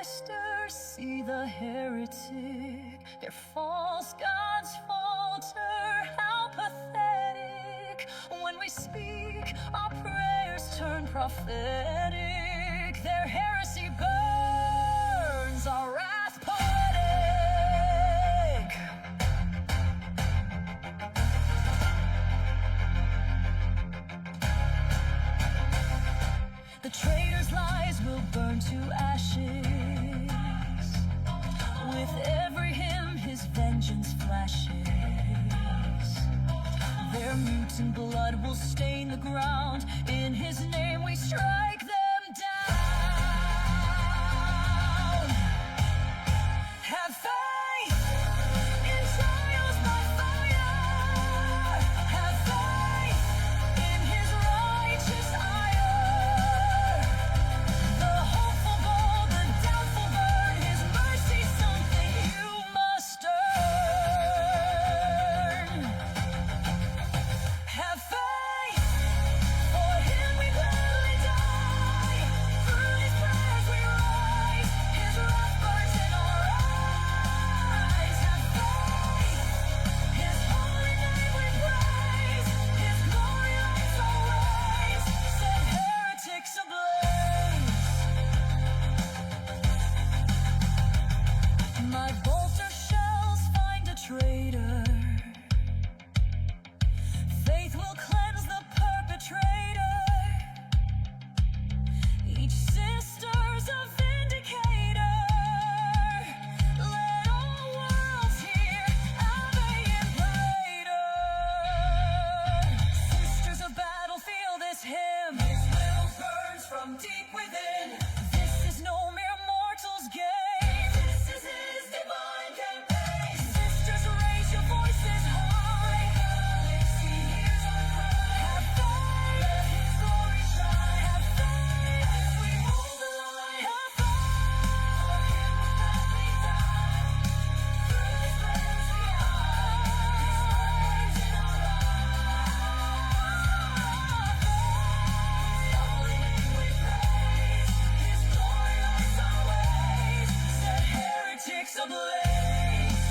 sisters see the heretic, their false gods falter. How pathetic! When we speak, our prayers turn prophetic. Their heresy burns, our wrath poetic. The traitor's lies will burn to ashes. With every hymn his vengeance flashes. Their mutant blood will stain the ground. In his name we strike them down. Have faith in trials by fire. Have faith in his righteous ire. The hopeful bold, the doubtful burn. His mercy something you must earn. Have faith, for him we gladly die. Through his prayers we rise. His wrath burns in our eyes. Have faith, his holy name we praise. His glory lights our ways. Set heretics ablaze. My bolter shells find a traitor. Faith will cleanse the perpetrator. Each sister's a vindicator. Let all worlds hear Ave Imperator. Sisters of battle, feel this hymn. His will burns from deep within. This is no mere mortal's game. This is his divine campaign. Sisters, raise your voices high. See, here's our cry. Have faith, let his glory shine. Have faith, as we hold the line. Have faith, for him will gladly die. Through his prayers we rise. His flames in our eyes. His holy name we praise. His glory lights our ways. Set heretics ablaze.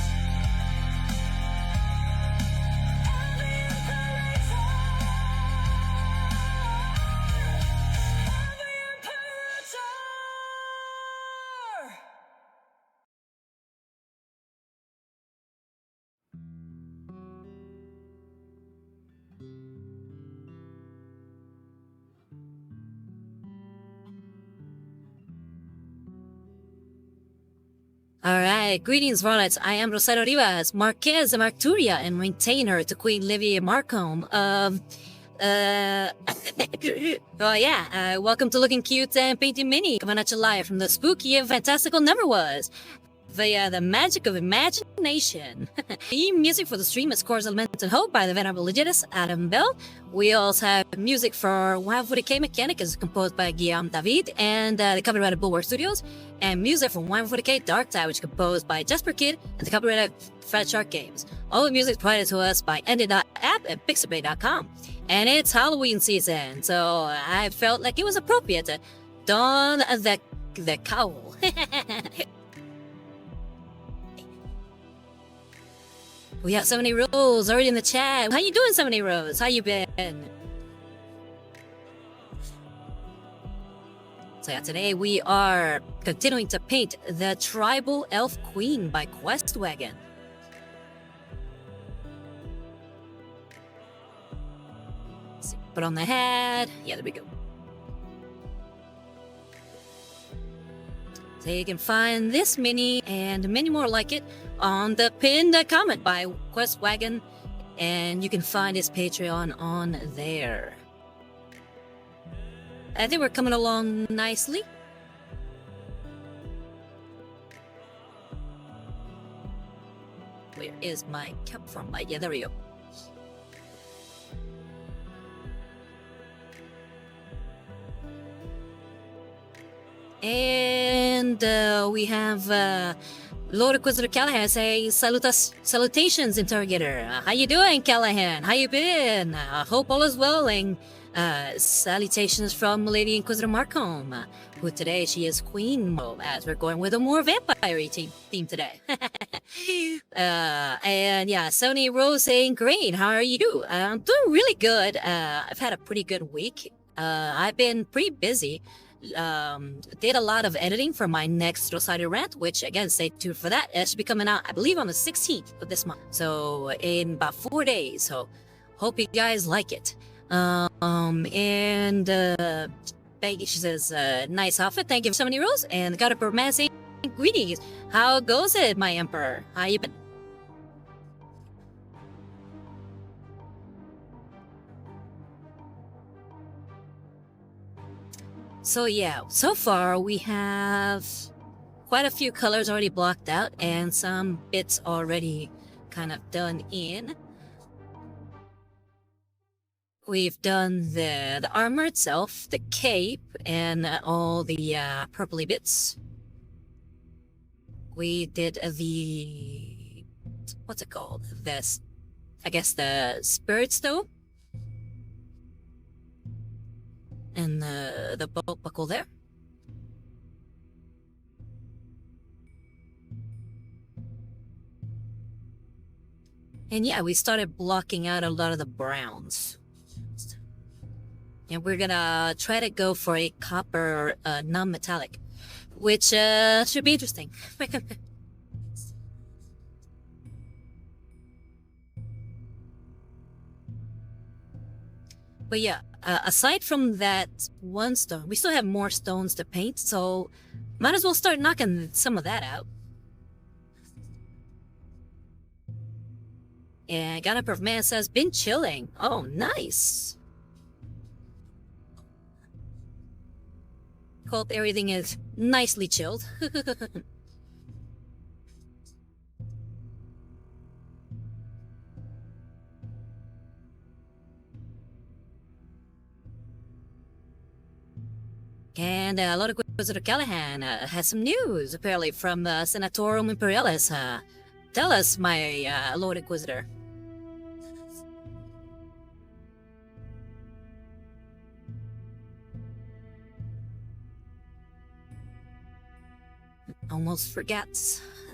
And the Imperator. And the Imperator. Alright, greetings Varlets, I am Rosario Rivas, Marquez of Arcturia and maintainer to Queen Livy Marcom. Welcome to Looking Cute and Painting Mini, coming at you live from the spooky and fantastical Never Was, via the magic of imagination. Theme music for the stream is Chords, Lament, and Hope by the Venerable Legitist Adam Bell. We also have music for One for the K Mechanic is composed by Guillaume David and the copyrighted Bulwark Studios, and music for One for the K Dark Tide, which is composed by Jasper Kidd and the copyrighted Fat Shark Games. All the music provided to us by ende.app and pixabay.com. And it's Halloween season, so I felt like it was appropriate to don the cowl. We got so many rules already in the chat. How you doing, so many Rose? How you been? So yeah, today we are continuing to paint the Tribal Elf Queen by Quest Wagon. Let's see, put on the hat. Yeah, there we go. So you can find this mini and many more like it on the pinned comment by Quest Wagon, and you can find his Patreon on there. I think we're coming along nicely. Where is my cap from? Yeah, there we go. And we have Lord Inquisitor Callahan say salutations, interrogator. How you doing, Callahan? How you been? Hope all is well, and Salutations from Lady Inquisitor Marcom, who today she is Queen Mo, as we're going with a more vampire theme today. And yeah, Sony Rose saying, great, how are you? I'm doing really good. I've had a pretty good week. I've been pretty busy. Did a lot of editing for my next Rosari rant, which again, stay tuned for that. It should be coming out, I believe, on the 16th of this month. So in about 4 days. So hope you guys like it. Peggy, she says, nice outfit, thank you for so many rules, and got up her man saying, greetings, how goes it, my emperor? How you been? So yeah, so far we have quite a few colors already blocked out, and some bits already kind of done in. We've done the armor itself, the cape, and all the purpley bits. We did the... what's it called? This, I guess the spirit stone. And the belt buckle there. And yeah, we started blocking out a lot of the browns. And we're gonna try to go for a copper non-metallic, which should be interesting. But yeah, aside from that one stone, we still have more stones to paint, so might as well start knocking some of that out. And Gunner Man says, been chilling. Oh, nice. Hope everything is nicely chilled. And Lord Inquisitor Callahan has some news, apparently, from Senatorum Imperialis. Tell us, my Lord Inquisitor. Almost forgot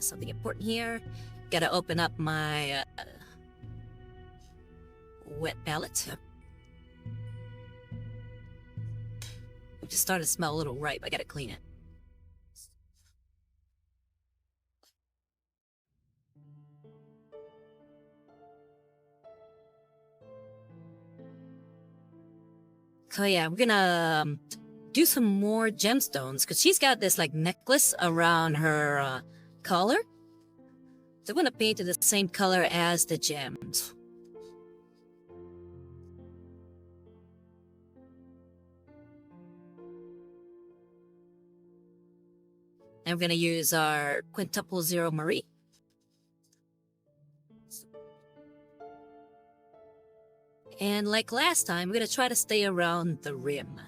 something important here. Gotta open up my wet palette. It just started to smell a little ripe. I gotta clean it. So yeah, we're gonna do some more gemstones, because she's got this like necklace around her collar. So I'm gonna paint it the same color as the gems. And we're gonna use our quintuple zero Marie. And like last time, we're gonna try to stay around the rim.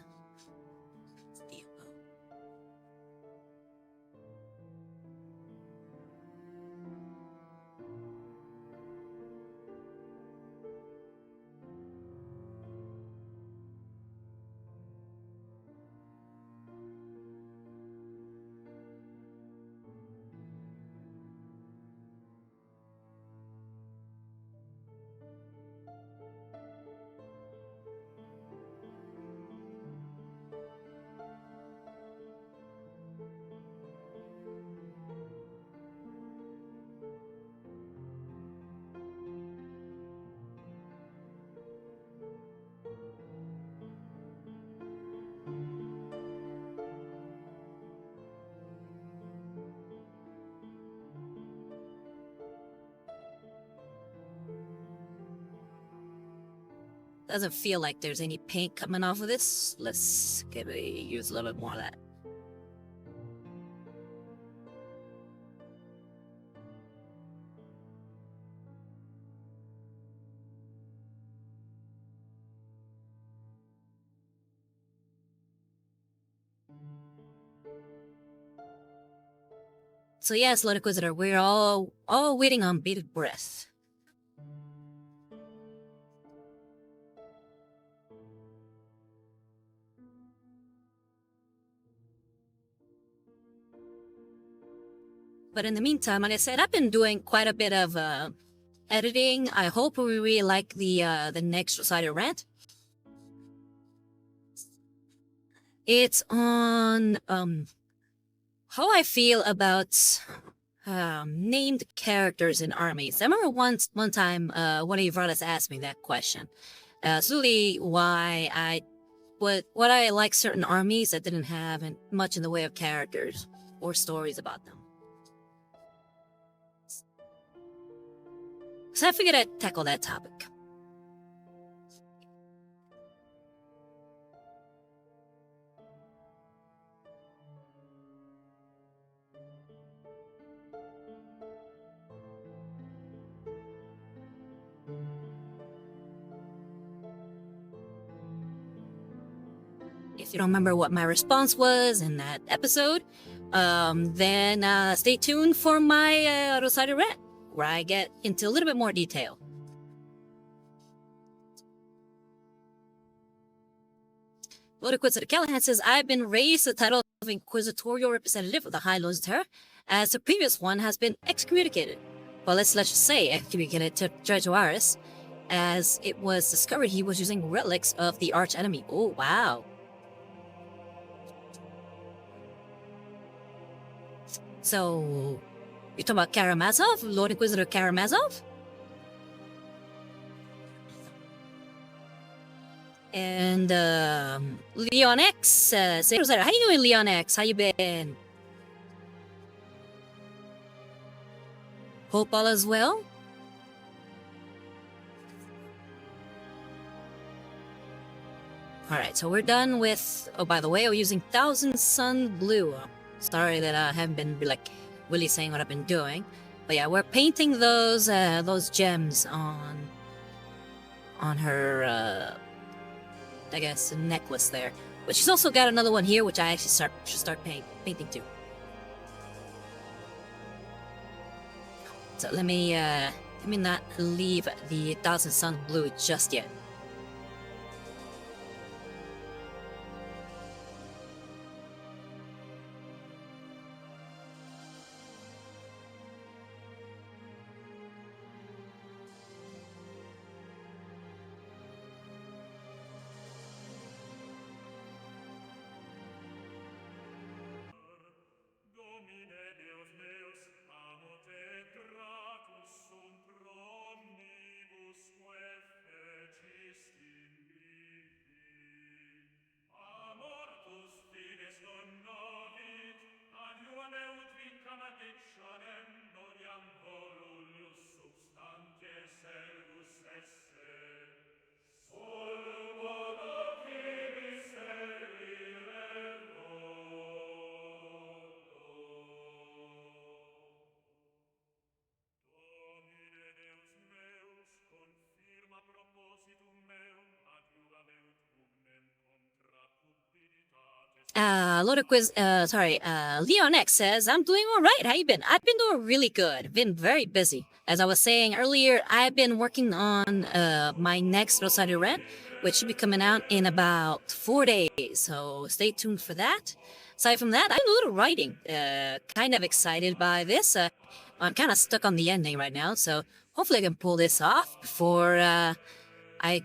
Doesn't feel like there's any paint coming off of this. Let's use a little bit more of that. So yes, Lord Inquisitor, we're all waiting on bated breath. But in the meantime, like I said, I've been doing quite a bit of editing. I hope we really like the next recited rant. It's on how I feel about named characters in armies. I remember one time one of your brothers asked me that question. It's really why what I like certain armies that didn't have much in the way of characters or stories about them. So I figured I'd tackle that topic. If you don't remember what my response was in that episode, then stay tuned for my recited rant, where I get into a little bit more detail. Lord Inquisitor Callahan says, I've been raised the title of Inquisitorial Representative of the High Lords of Terror, as the previous one has been excommunicated. Well, let's just say excommunicated to Treasuaris, as it was discovered he was using relics of the arch enemy. Oh, wow. So, you're talking about Karamazov? Lord Inquisitor Karamazov? And Leon X says, how you doing, Leon X? How you been? Hope all is well. Alright, so we're done with... Oh, by the way, we're using Thousand Sun Blue. Sorry that I haven't been, really saying what I've been doing. But yeah, we're painting those gems on her, I guess, necklace there. But she's also got another one here, which I actually should start painting too. So let me not leave the Thousand Sun Blue just yet. Leon X says, I'm doing all right. How you been? I've been doing really good. Been very busy. As I was saying earlier, I've been working on my next Rosary Rent, which should be coming out in about 4 days. So stay tuned for that. Aside from that, I do a little writing. Kind of excited by this. I'm kind of stuck on the ending right now, so hopefully I can pull this off before I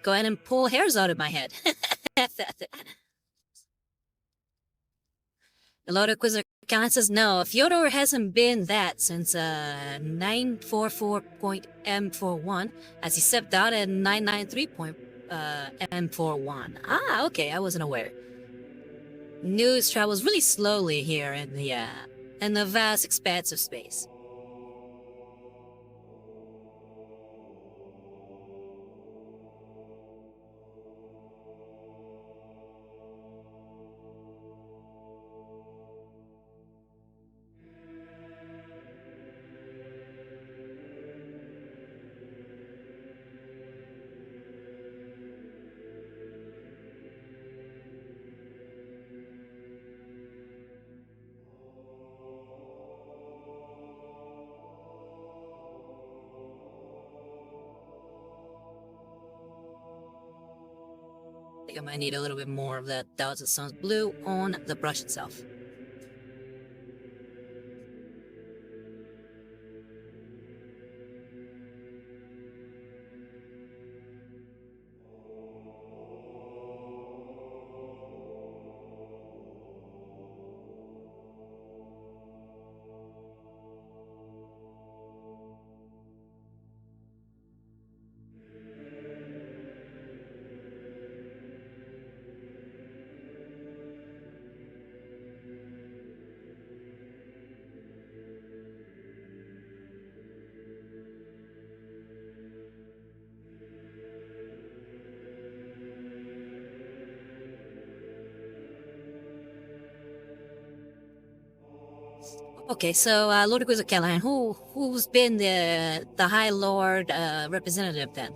go ahead and pull hairs out of my head. The Lord Inquisitor Khan says, no, Fyodor hasn't been that since 944.m41, as he stepped out at 993.m41. Ah, okay, I wasn't aware. News travels really slowly here in the vast expanse of space. I think I might need a little bit more of that Thousand Suns blue on the brush itself. Okay, so Lord Inquisitor Callahan, who's been the High Lord representative then?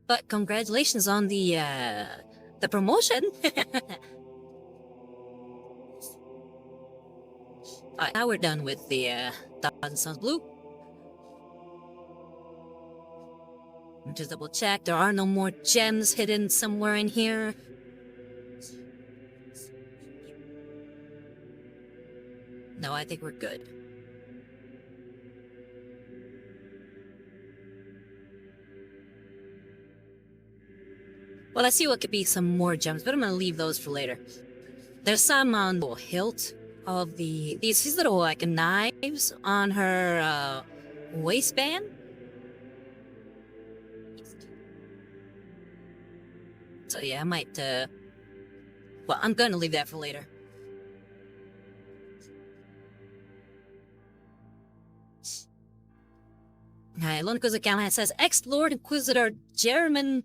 But congratulations on the promotion. Now we're done with the Thousand Sons Blue. Just double check. There are no more gems hidden somewhere in here. No, I think we're good. Well, I see what could be some more gems, but I'm gonna leave those for later. There's some on the hilt of these little like knives on her waistband. So yeah, I might well, I'm gonna leave that for later. Hi, Lord Inquisitor Callahan says, ex-Lord Inquisitor Jeremy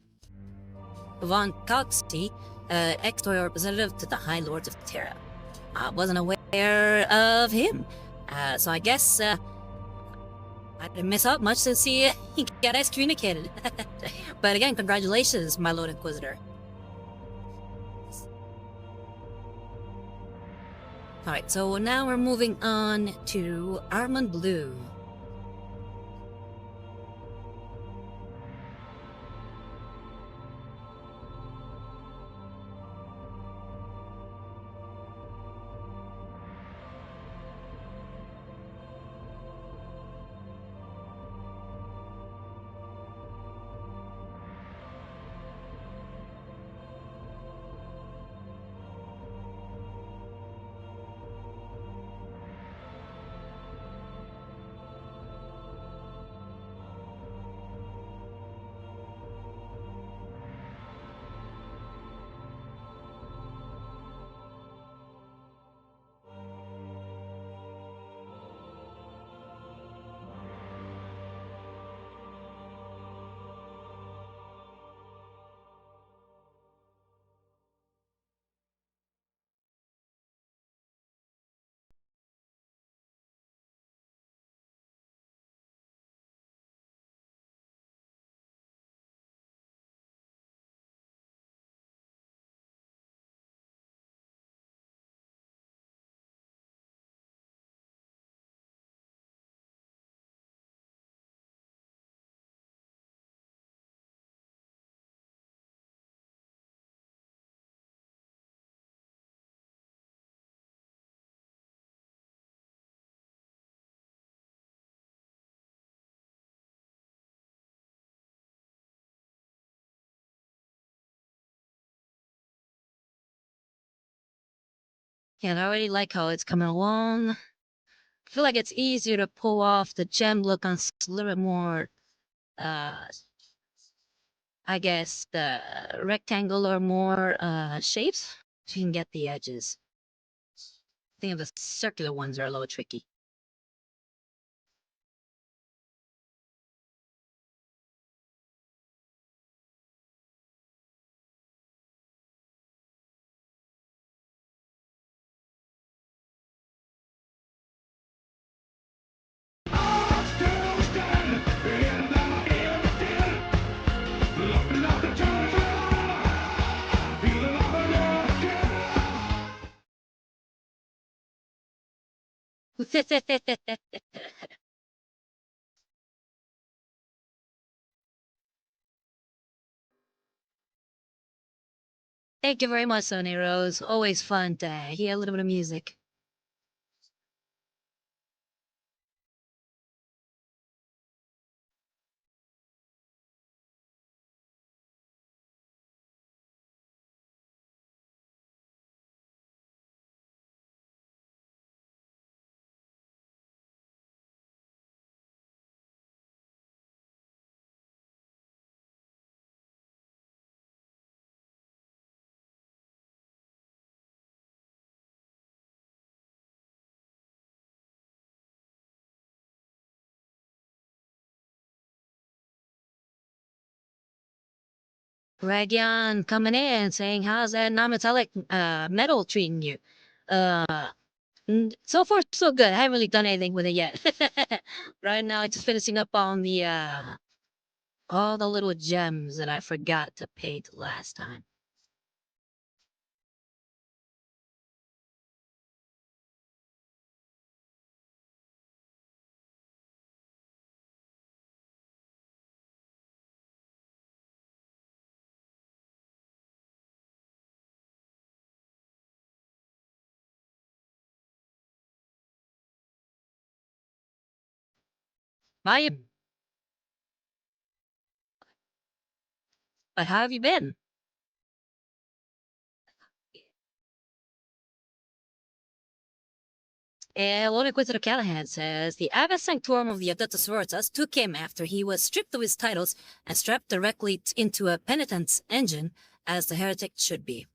von Coxey, ex-Toy representative to the High Lords of Terra. I wasn't aware of him, so I guess I didn't miss out much since he got excommunicated. But again, congratulations, my Lord Inquisitor. Alright, so now we're moving on to Armand Blue. Yeah, I already like how it's coming along. I feel like it's easier to pull off the gem look on a little bit more, I guess, the rectangle or more shapes. So you can get the edges. I think the circular ones are a little tricky. Thank you very much, Sonny Rose. Always fun to hear a little bit of music. Ragion coming in saying, how's that non-metallic metal treating you? So far so good. I haven't really done anything with it yet. Right now, just finishing up on the all the little gems that I forgot to pay the last time. Bye. But how have you been? And Lord Inquisitor Callahan says the Abbot Sanctorum of the Adeptus Sororitas took him after he was stripped of his titles and strapped directly into a penitence engine, as the heretic should be.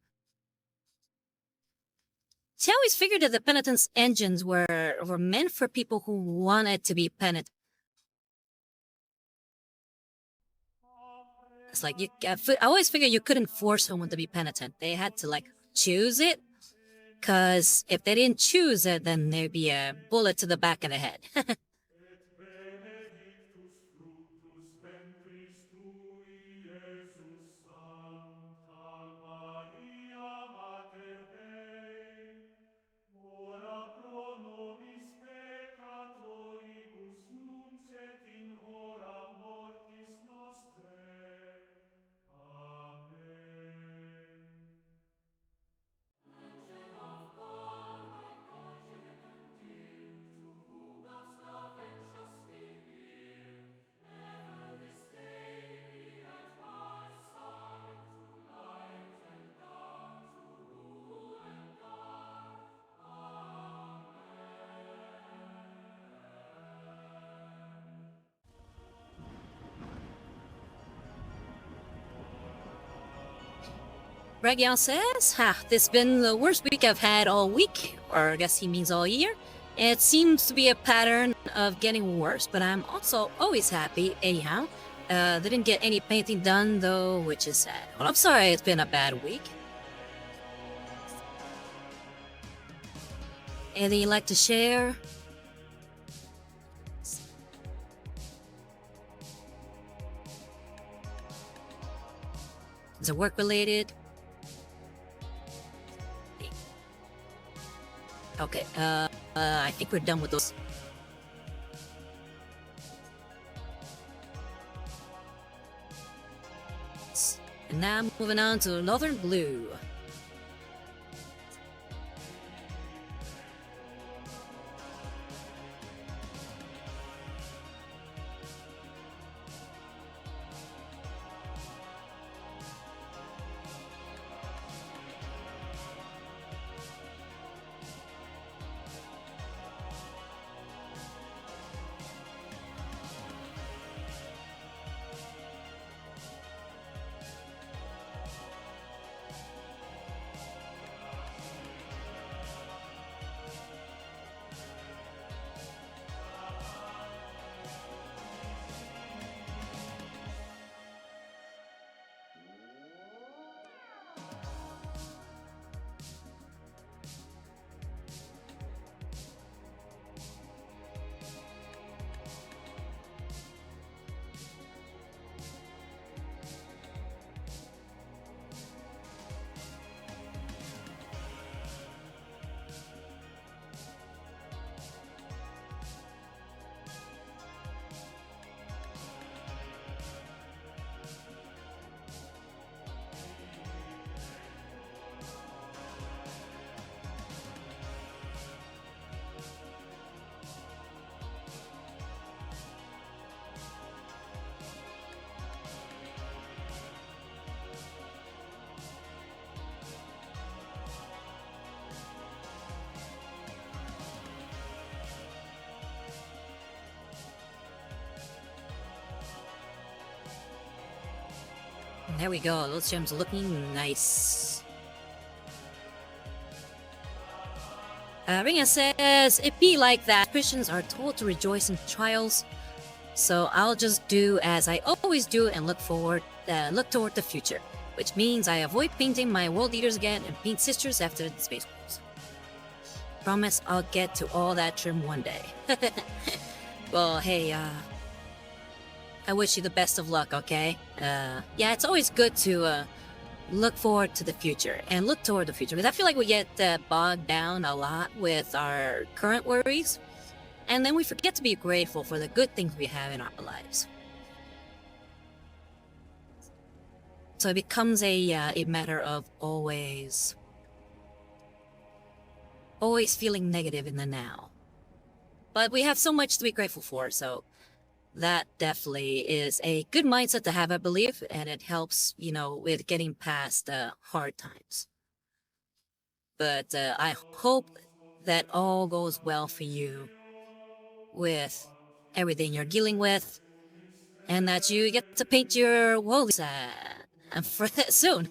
See, I always figured that the penitence engines were meant for people who wanted to be penitent. It's like I always figured you couldn't force someone to be penitent. They had to like choose it, because if they didn't choose it, then there'd be a bullet to the back of the head. Benedictus fructus ventris tui, Iesus Sancta Maria Mater Dei, ora pro nobis peccatoribus nunc et in hora mortis nostrae. Amen. Region says, this been the worst week I've had all week, or I guess he means all year. It seems to be a pattern of getting worse, but I'm also always happy, anyhow. Didn't get any painting done, though, which is sad. Well, I'm sorry it's been a bad week. Anything you'd like to share? Is it work-related? Okay, I think we're done with those. And now moving on to Northern Blue. There we go, those gems are looking nice. Ringa says, it be like that. Christians are told to rejoice in trials, so I'll just do as I always do and look toward the future. which means I avoid painting my world leaders again and paint sisters after the space wolves. Promise I'll get to all that trim one day. Well, hey, I wish you the best of luck, okay? Yeah, it's always good to, look forward to the future and look toward the future, because I feel like we get bogged down a lot with our current worries, and then we forget to be grateful for the good things we have in our lives. So it becomes a matter of always feeling negative in the now. But we have so much to be grateful for, so that definitely is a good mindset to have, I believe, and it helps, with getting past hard times. But I hope that all goes well for you with everything you're dealing with, and that you get to paint your walls for soon.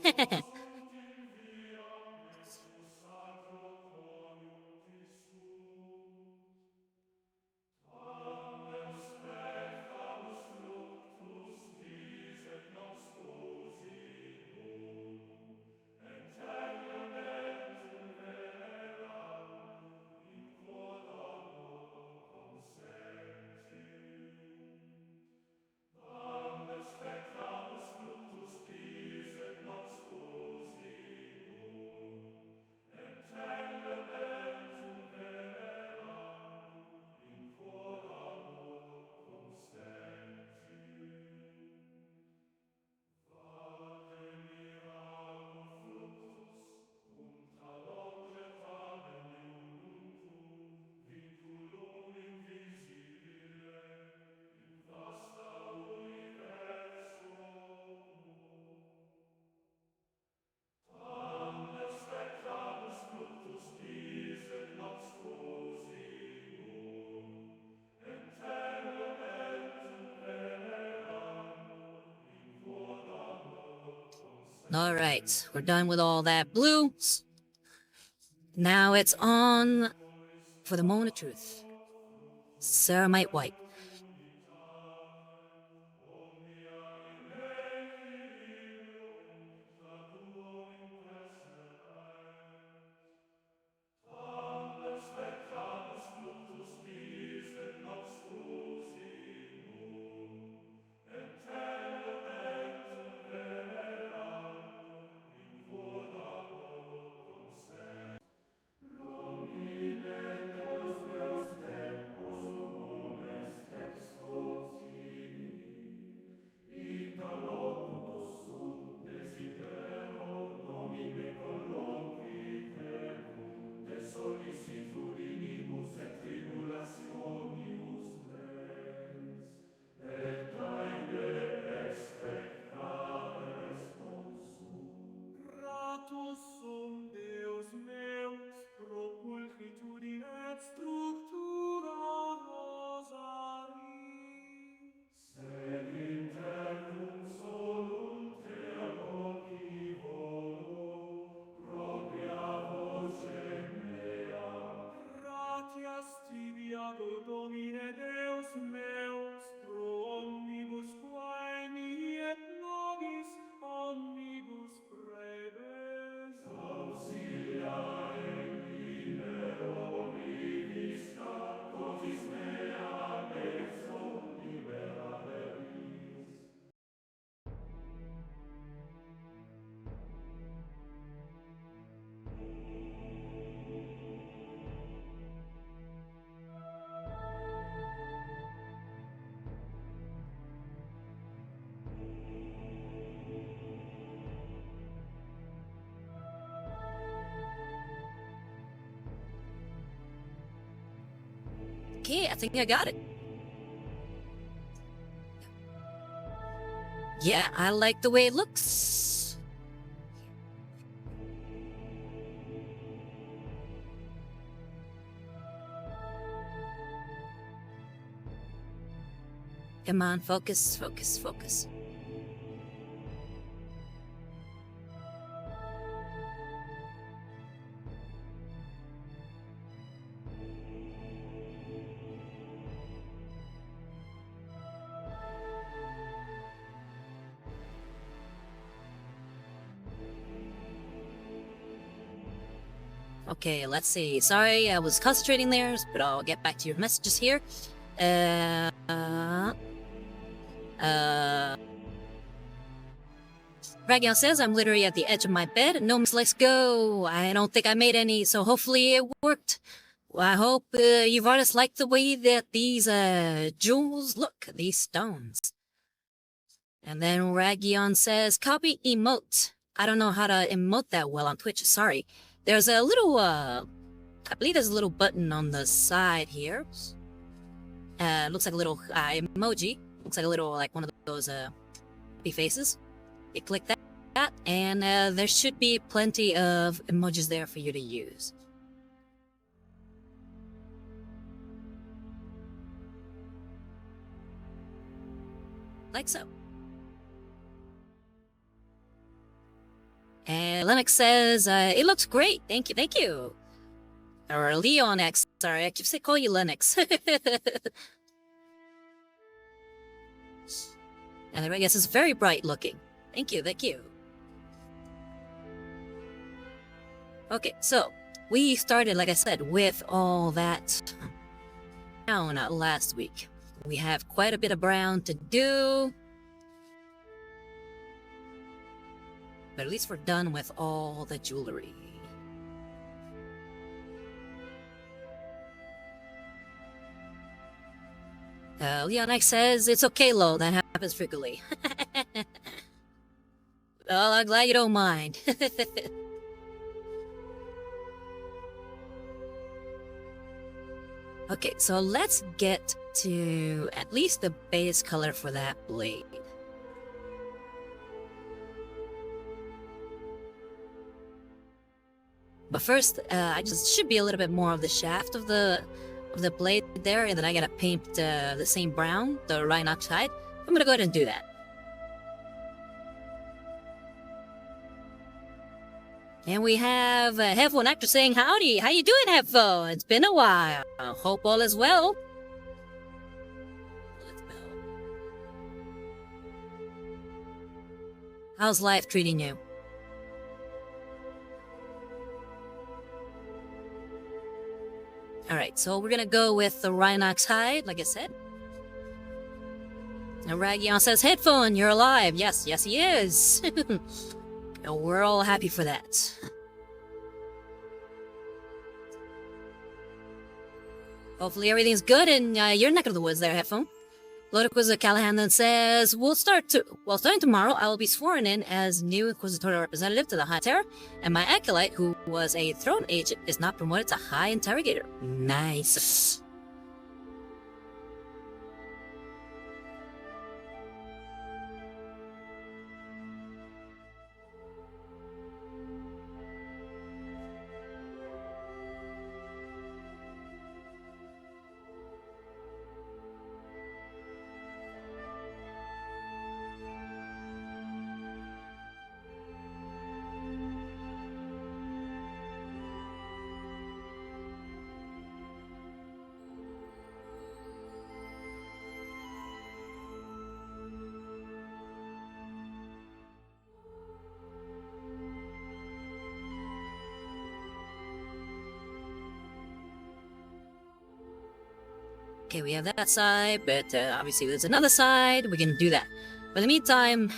Alright, we're done with all that blue. Now it's on for the moment of truth. Ceramite white. Ratus sum Deus meus, pro pulchritude et structura rosari. Sed interdum solum te loci volo, propria voce mea. Gratias tibi ad Domine Deus meus, pro omnibus quae mihi et nobis omnibus breves. Auxilia Okay, I think I got it. Yeah, I like the way it looks. Come on, focus, focus, focus. Okay, let's see. Sorry, I was concentrating there, but I'll get back to your messages here. Uh, Ragion says I'm literally at the edge of my bed. No, let's go. I don't think I made any, so hopefully it worked. Well, I hope you've artists like the way that these jewels look, these stones. And then Ragion says, copy emote. I don't know how to emote that well on Twitch, sorry. There's a little, I believe there's a little button on the side here. Looks like a little emoji. Looks like a little, like one of those happy faces. You click that, and there should be plenty of emojis there for you to use. Like so. And Lennox says, it looks great. Thank you. Or Leon X. Sorry, I keep saying call you Lennox. And I guess it's very bright looking. Thank you. Okay, so we started, like I said, with all that brown last week. We have quite a bit of brown to do. But at least we're done with all the jewelry. Leon X says, it's okay, Lo, that happens frequently. Well, I'm glad you don't mind. Okay, so let's get to at least the base color for that blade. But first, I just should be a little bit more of the shaft of the blade there, and then I gotta paint the same brown, the Rhinox side. I'm gonna go ahead and do that. And we have Headphone Actor saying, howdy, how you doing, Headphone? It's been a while. Hope all is well. How's life treating you? Alright, so we're gonna go with the Rhinox hide, like I said. And Ragion says, Headphone, you're alive. Yes, he is. And we're all happy for that. Hopefully everything's good in your neck of the woods there, Headphone. Lodicus Callahan then says, starting tomorrow, I will be sworn in as new Inquisitorial representative to the High Terror, and my acolyte, who was a throne agent, is not promoted to High Interrogator. Nice. Okay, we have that side, but obviously there's another side. We can do that. But in the meantime,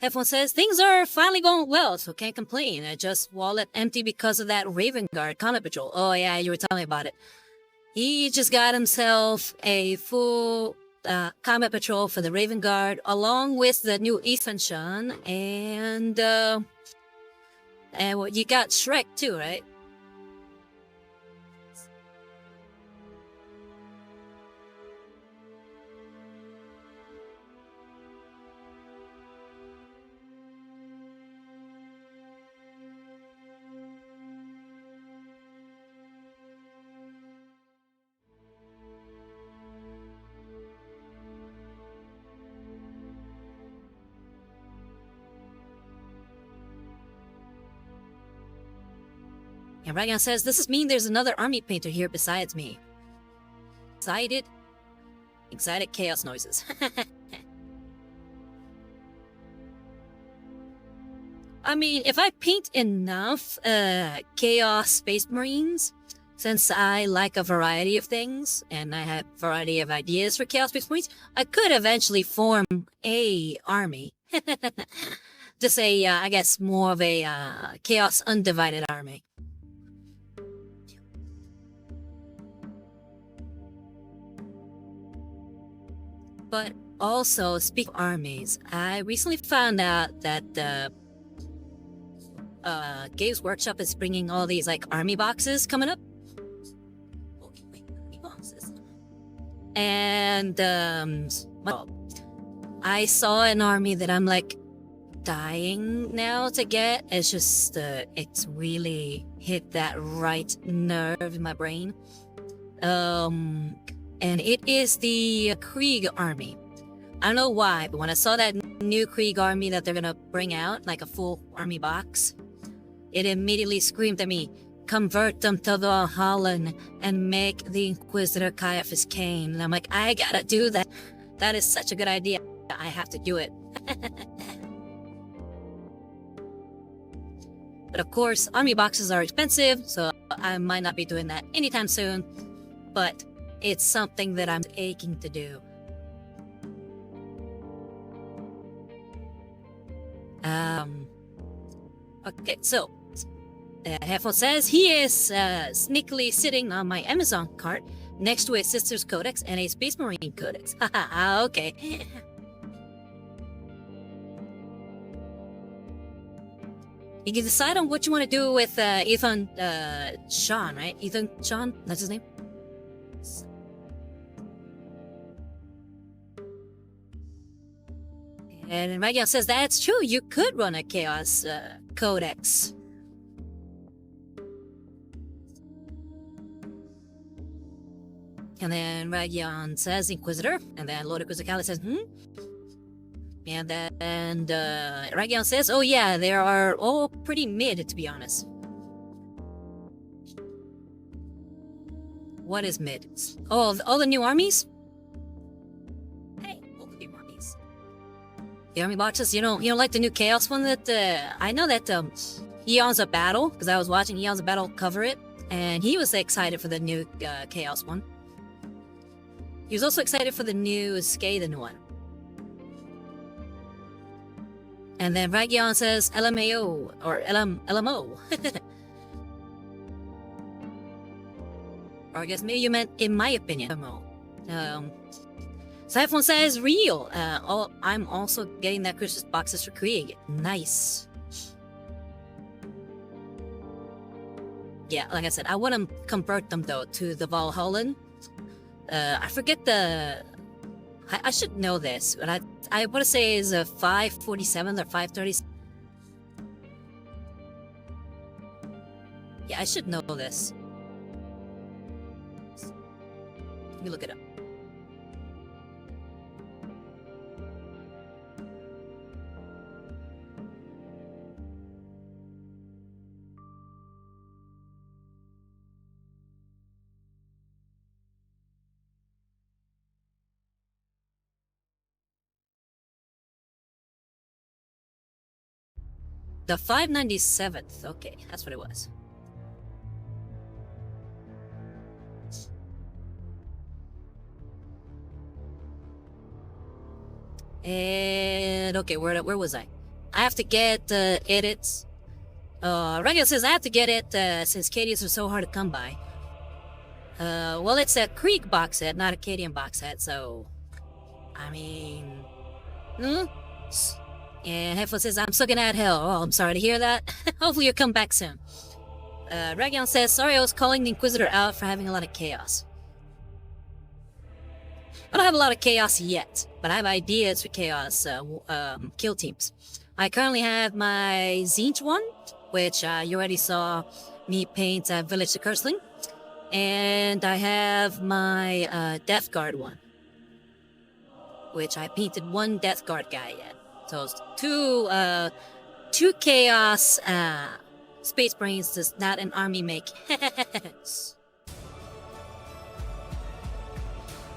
Headphone says, things are finally going well, so can't complain. Just wallet empty because of that Raven Guard Combat Patrol. Oh yeah, you were telling me about it. He just got himself a full Combat Patrol for the Raven Guard, along with the new Expansion, and well, you got Shrek too, right? And Ragan says, this is mean there's another army painter here besides me. Excited chaos noises. I mean, if I paint enough Chaos Space Marines, since I like a variety of things, and I have a variety of ideas for Chaos Space Marines, I could eventually form a army. Just a, I guess, more of a Chaos Undivided army. But also, speaking of armies, I recently found out that Games Workshop is bringing all these like army boxes coming up. Okay, wait, army boxes. And well, I saw an army that I'm like dying now to get. It's just it's really hit that right nerve in my brain. And it is the Krieg army. I don't know why, but when I saw that new Krieg army that they're gonna bring out, like a full army box, it immediately screamed at me, convert them to Valhalla and make the Inquisitor Caiaphas Cain. And I'm like, I gotta do that. That is such a good idea. I have to do it. But of course, army boxes are expensive, so I might not be doing that anytime soon. But it's something that I'm aching to do. Okay, so Hefo says he is sneakily sitting on my Amazon cart next to a Sister's Codex and a Space Marine Codex. Haha, okay. You can decide on what you want to do with Ethan Sean, right? Ethan Sean, that's his name? And Ragyal says that's true, you could run a Chaos Codex. And then Ragyan says Inquisitor, and then Lord Inquisitor says, And then Ragyan says, oh yeah, they are all pretty mid, to be honest. What is mid? Oh, all the new armies? Hey, all the new armies. The army boxes, you don't like the new Chaos one that, I know that, Eons of Battle, because I was watching Eons of Battle cover it, and he was excited for the new, Chaos one. He was also excited for the new Skaden one. And then Ragyan says LMAO, or LMO. Or I guess maybe you meant, in my opinion, LMO. Siphon says real. I'm also getting that Christmas boxes for Krieg. Nice. Yeah, like I said, I want to convert them though to the Valhalla. I forget the. I should know this, but I want to say is a 547 or 530. Yeah, I should know this. Let me look it up. The 597th. Okay, that's what it was. And okay, where was I? I have to get edits. Regular says I have to get it since Cadians are so hard to come by. Well, it's a Krieg box set, not a Cadian box set, so I mean, And Hefo says, I'm sucking at hell. Oh, I'm sorry to hear that. Hopefully you'll come back soon. Ragyan says, sorry I was calling the Inquisitor out for having a lot of chaos. I don't have a lot of chaos yet, but I have ideas for chaos kill teams. I currently have my Zinch one, which you already saw me paint Village to Curseling. And I have my Death Guard one, which I painted one Death Guard guy yet. So two chaos space brains does not an army make.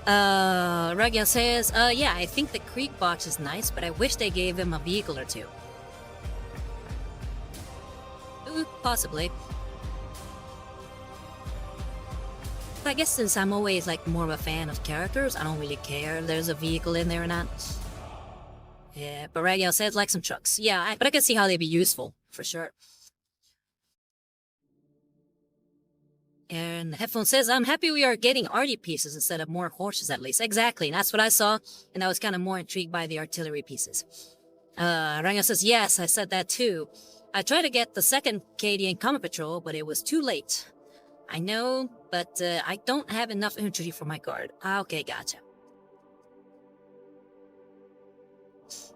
Ragyan says, yeah, I think the Krieg box is nice, but I wish they gave him a vehicle or two. Possibly. I guess since I'm always like more of a fan of characters, I don't really care if there's a vehicle in there or not. Yeah, but Ragiel says like some trucks. Yeah, but I can see how they'd be useful, for sure. And Headphone says, I'm happy we are getting arty pieces instead of more horses at least. Exactly, and that's what I saw, and I was kind of more intrigued by the artillery pieces. Ragiel says, yes, I said that too. I tried to get the second Cadian Comet Patrol, but it was too late. I know, but I don't have enough infantry for my guard. Okay, gotcha.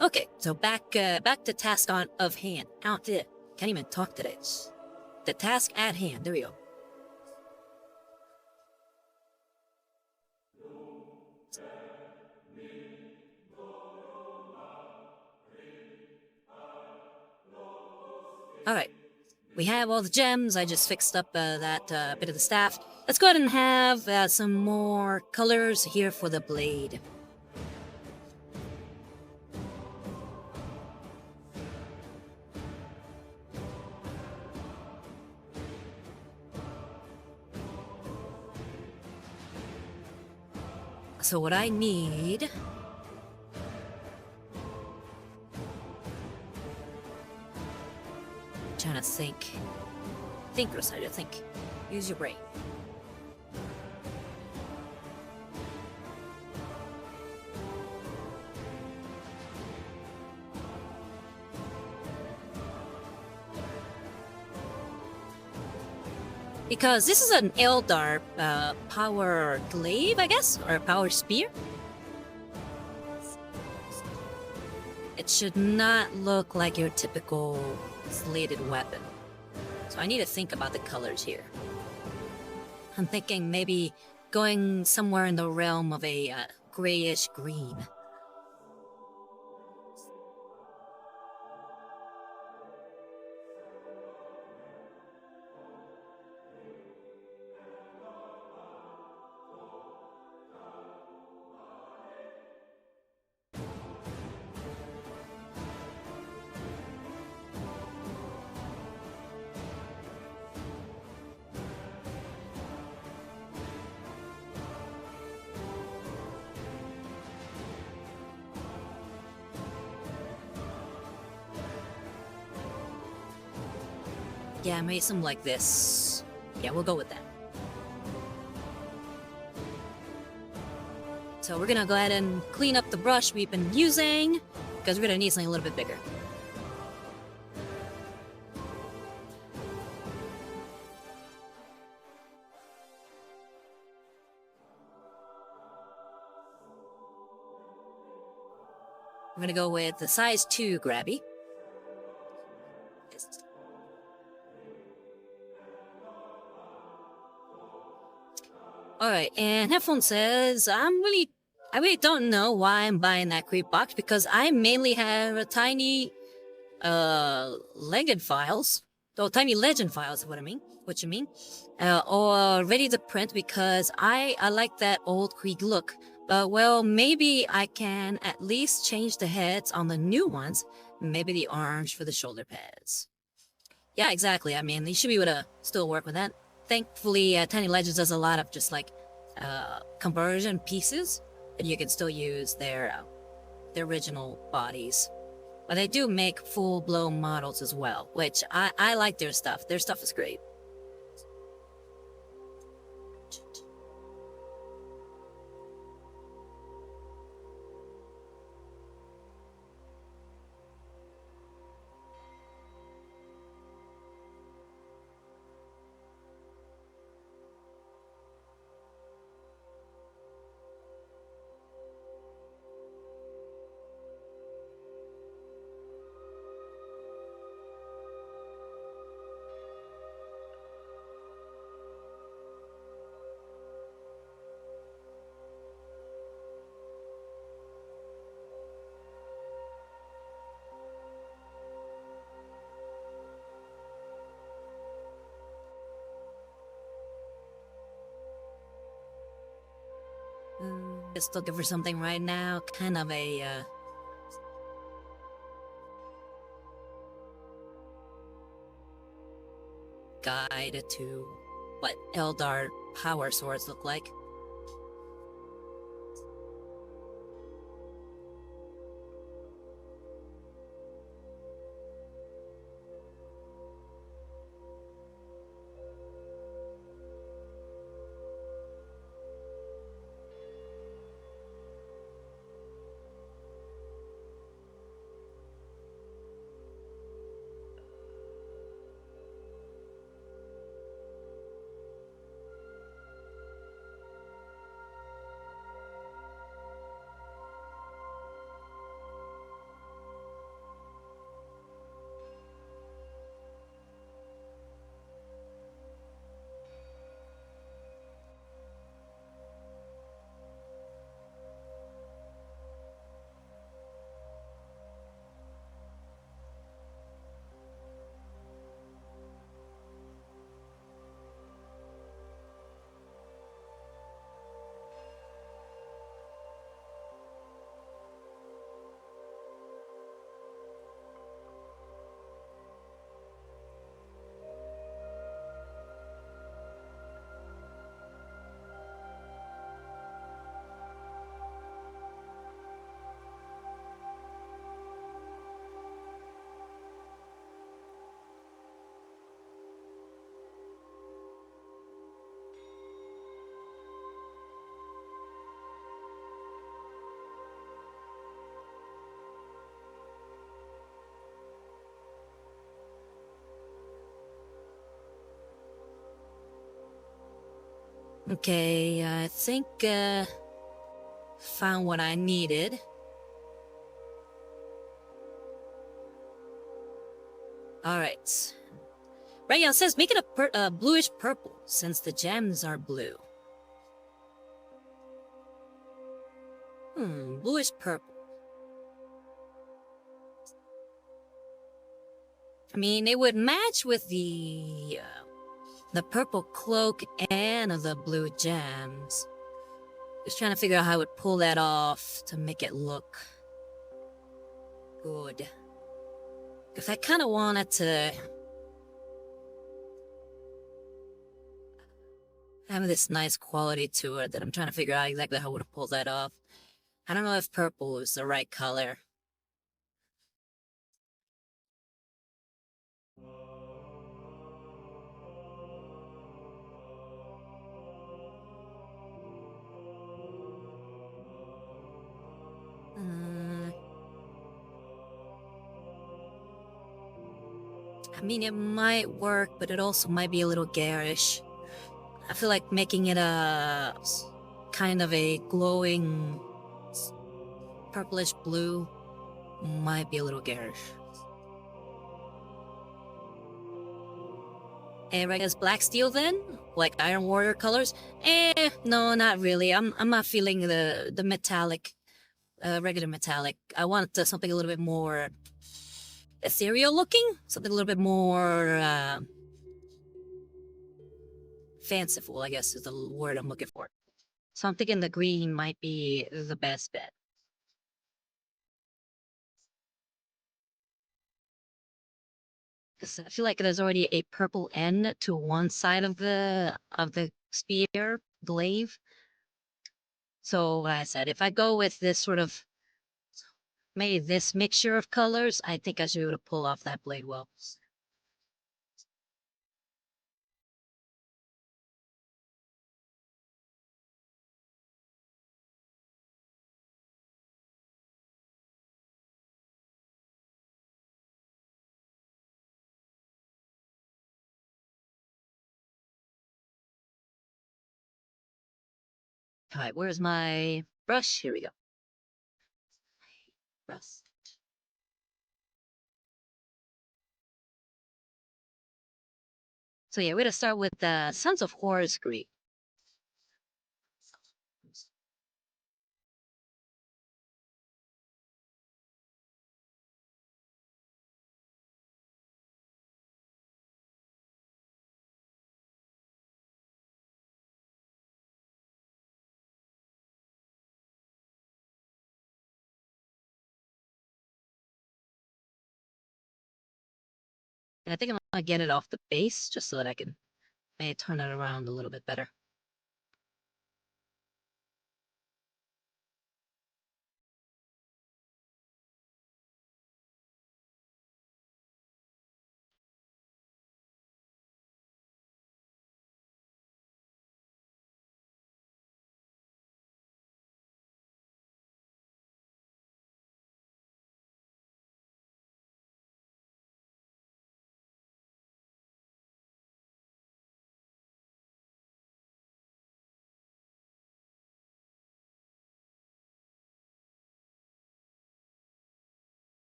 Okay, so back to task of hand. Out there. Can't even talk today. The task at hand. There we go. Alright. We have all the gems. I just fixed up that bit of the staff. Let's go ahead and have some more colors here for the blade. So what I need... trying to think. Think, Rosita, think. Use your brain. Because this is an Aeldar power glaive, I guess? Or a power spear? It should not look like your typical slated weapon. So I need to think about the colors here. I'm thinking maybe going somewhere in the realm of a grayish green. Yeah, maybe something like this. Yeah, we'll go with that. So we're gonna go ahead and clean up the brush we've been using, because we're gonna need something a little bit bigger. I'm gonna go with the size 2 grabby. Alright, and Headphone says, I really don't know why I'm buying that creep box, because I mainly have a tiny, legend files. Oh, tiny legend files is what you mean. Or ready to print, because I like that old Krieg look. But, well, maybe I can at least change the heads on the new ones. Maybe the arms for the shoulder pads. Yeah, exactly. I mean, you should be able to still work with that. Thankfully, Tiny Legends does a lot of just like conversion pieces, and you can still use their original bodies. But they do make full-blown models as well, which I like their stuff. Their stuff is great. Just looking for something right now, kind of a, guide to what Eldar power swords look like. Okay, I think, found what I needed. Alright. Right, yeah, it says make it a bluish purple, since the gems are blue. Bluish purple. I mean, it would match with the purple cloak and the blue gems. Just trying to figure out how I would pull that off to make it look good. Because I kind of wanted to have this nice quality to it that I'm trying to figure out exactly how I would pull that off. I don't know if purple is the right color. I mean, it might work, but it also might be a little garish. I feel like making it a kind of a glowing purplish blue might be a little garish. And I guess black steel then? Like Iron Warrior colors? No, not really. I'm not feeling the metallic, regular metallic. I want something a little bit more ethereal looking, something a little bit more fanciful, I guess is the word I'm looking for. So I'm thinking the green might be the best bet. 'Cause I feel like there's already a purple end to one side of the spear glaive. So like I said, if I go with this sort of maybe this mixture of colors, I think I should be able to pull off that blade well. All right, where's my brush? Here we go. Brush. So yeah, we're gonna start with the Sons of Horus green. And I think I'm gonna get it off the base just so that I can maybe turn it around a little bit better.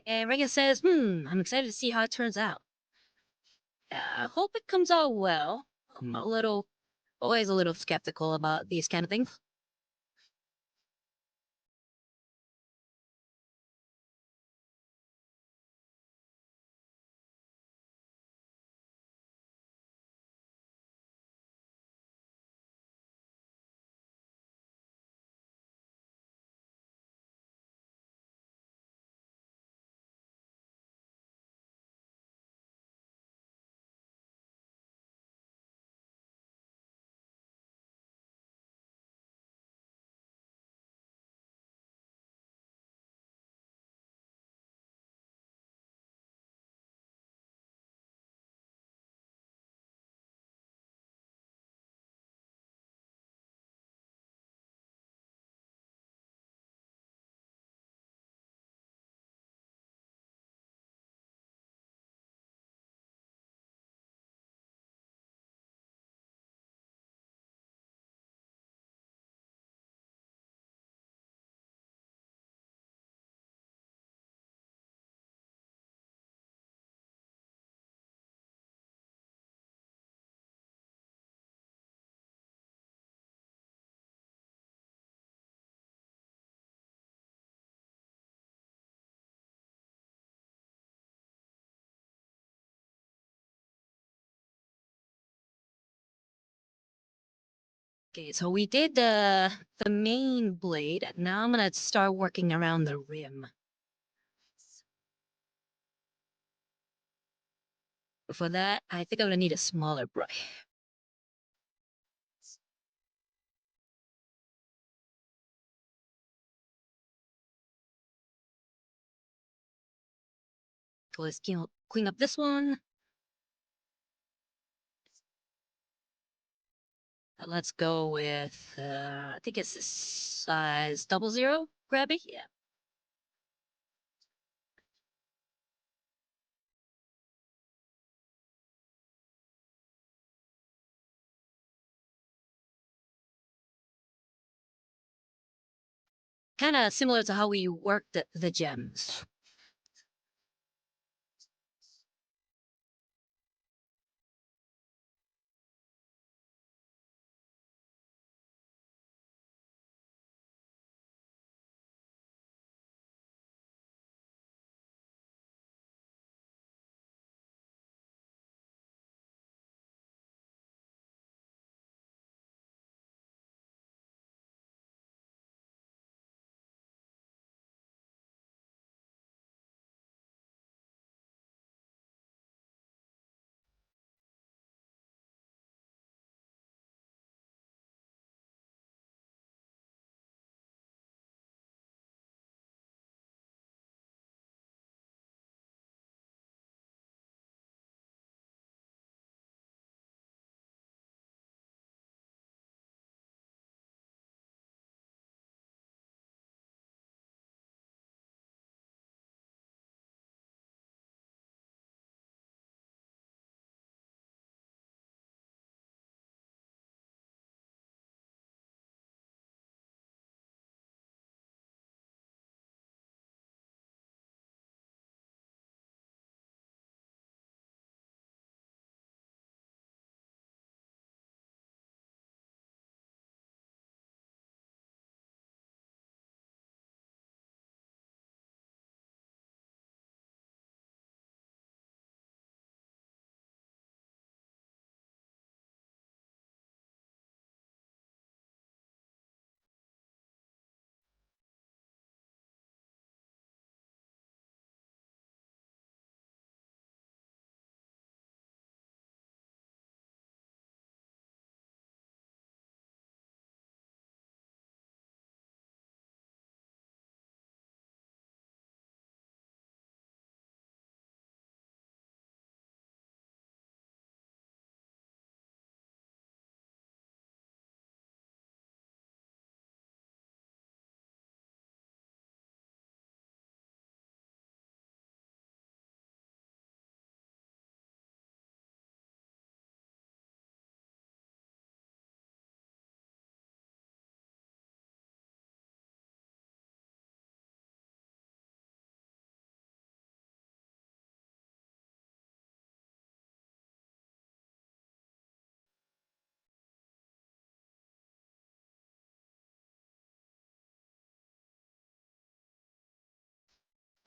And Reagan says, I'm excited to see how it turns out. I hope it comes out well. I'm always a little skeptical about these kind of things. Okay, so we did the main blade. Now I'm gonna start working around the rim. For that, I think I'm gonna need a smaller brush. So let's clean up this one. Let's go with, I think it's size 00 grabby. Yeah. Kind of similar to how we worked the gems.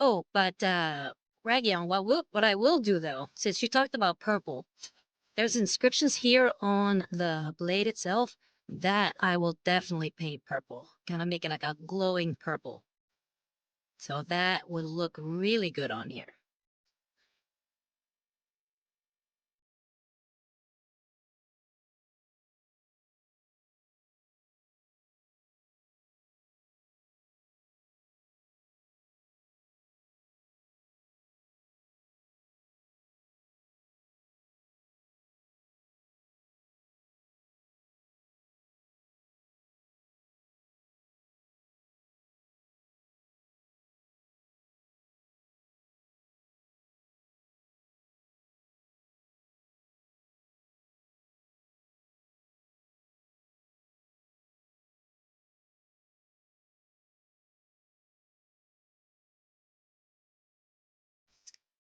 Oh, but Ragion, what I will do though, since you talked about purple, there's inscriptions here on the blade itself that I will definitely paint purple. Kind of make it like a glowing purple. So that would look really good on here.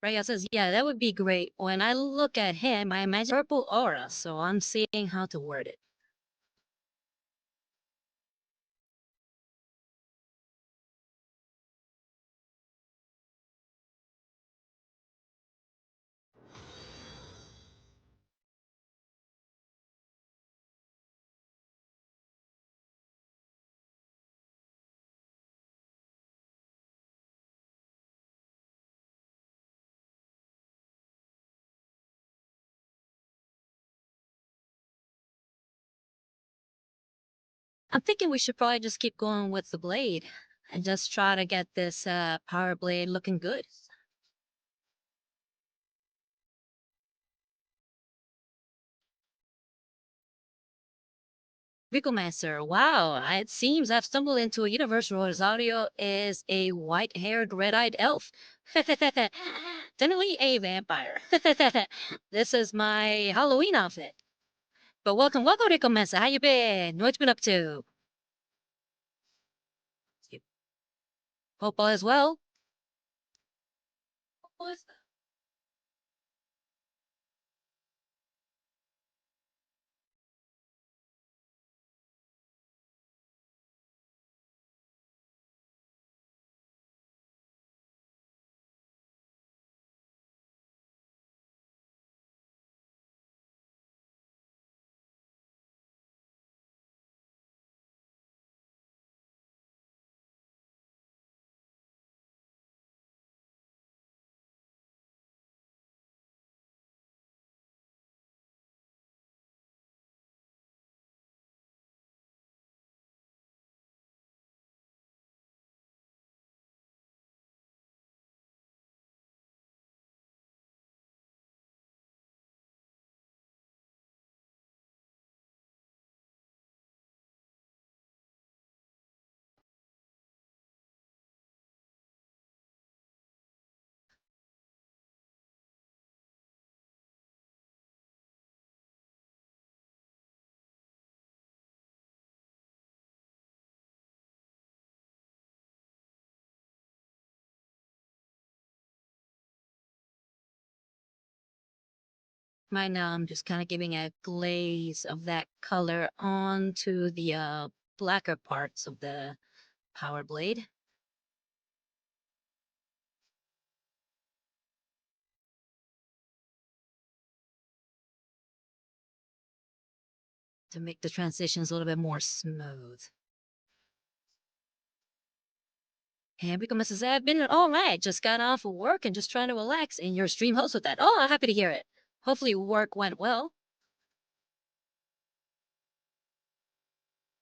Raya says, yeah, that would be great. When I look at him, I imagine purple aura, so I'm seeing how to word it. I'm thinking we should probably just keep going with the blade and just try to get this power blade looking good. Vicomancer, wow, it seems I've stumbled into a universe where Rosario is a white-haired, red-eyed elf. Definitely a vampire. This is my Halloween outfit. But welcome, Vicomancer. How you been? What you been up to? Hope all is well. Right now, I'm just kind of giving a glaze of that color onto the blacker parts of the power blade to make the transitions a little bit more smooth. And because Mrs. I've been all right, just got off of work and just trying to relax, and your stream host with that. Oh, I'm happy to hear it. Hopefully, work went well.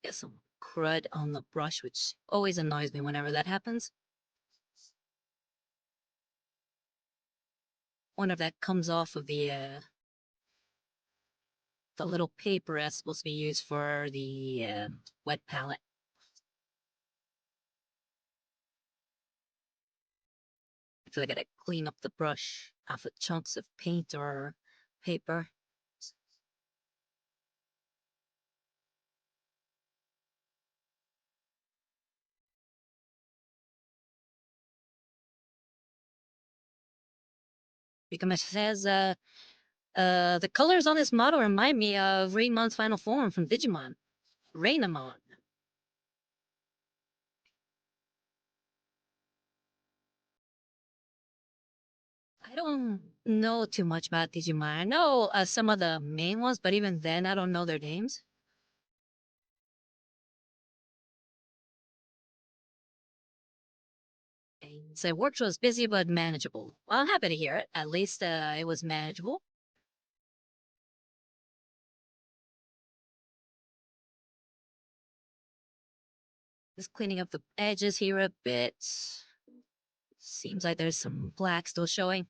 Get some crud on the brush, which always annoys me whenever that happens. Wonder if that comes off of the little paper that's supposed to be used for the wet palette. I feel like I gotta clean up the brush off of chunks of paint or paper. Because it says, the colors on this model remind me of Raymon's final form from Digimon, Raynamon. don't know too much about Digimon. I know some of the main ones, but even then, I don't know their names. So work was busy but manageable. Well, I'm happy to hear it. At least it was manageable. Just cleaning up the edges here a bit. Seems like there's some black still showing.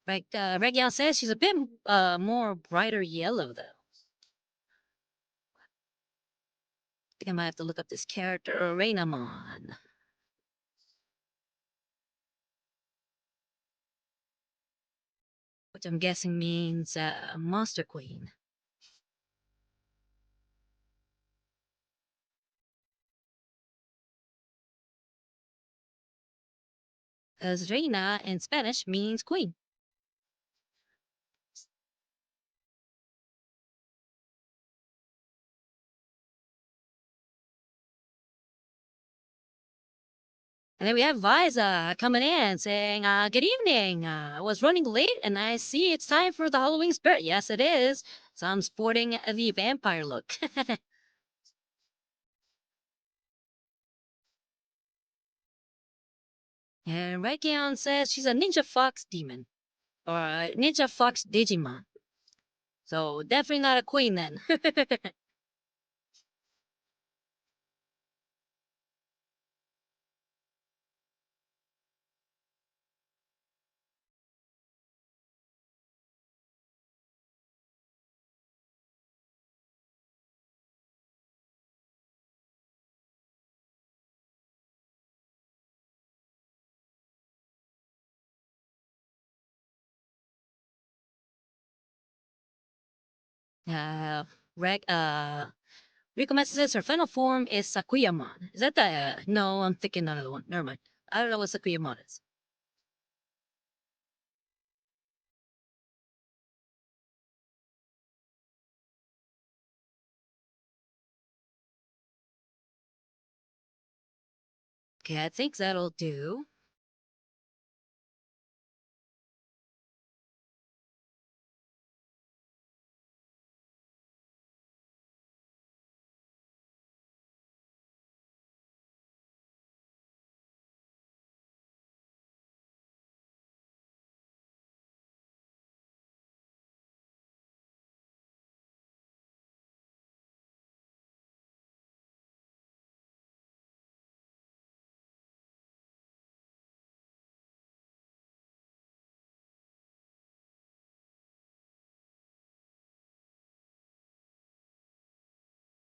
Right, Regyan says she's a bit more brighter yellow though. I think I might have to look up this character, Rainamon, which I'm guessing means Monster Queen. As Reina in Spanish means queen. And then we have Liza coming in saying, good evening. I was running late and I see it's time for the Halloween spirit. Yes, it is. So I'm sporting the vampire look. And Region says she's a ninja fox demon. Or a ninja fox Digimon. So definitely not a queen then. uh, Reg, Recommends says her final form is Sakuyamon. Is that the, no, I'm thinking another one. Never mind. I don't know what Sakuyamon is. Okay, I think that'll do.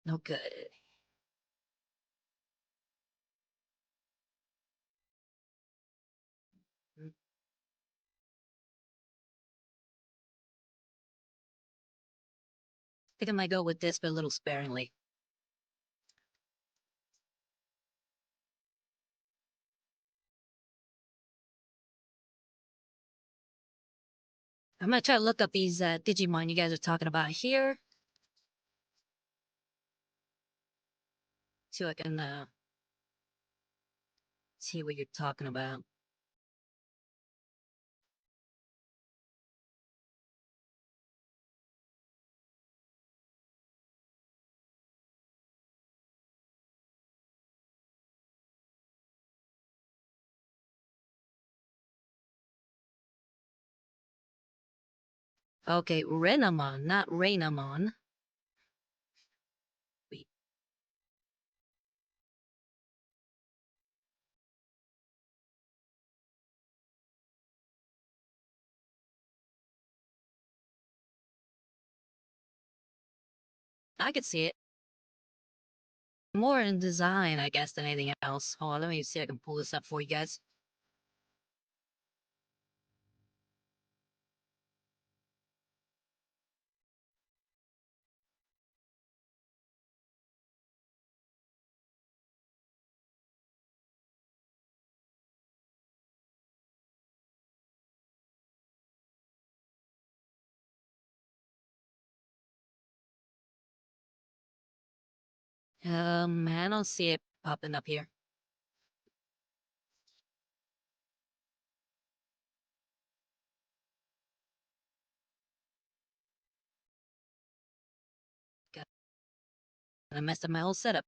No good. I think I might go with this, but a little sparingly. I'm gonna try to look up these Digimon you guys are talking about here. So I can see what you're talking about. Okay, Renamon, not Rainamon. I could see it. More in design, I guess, than anything else. Hold on, let me see if I can pull this up for you guys. I don't see it popping up here. God, I messed up my whole setup.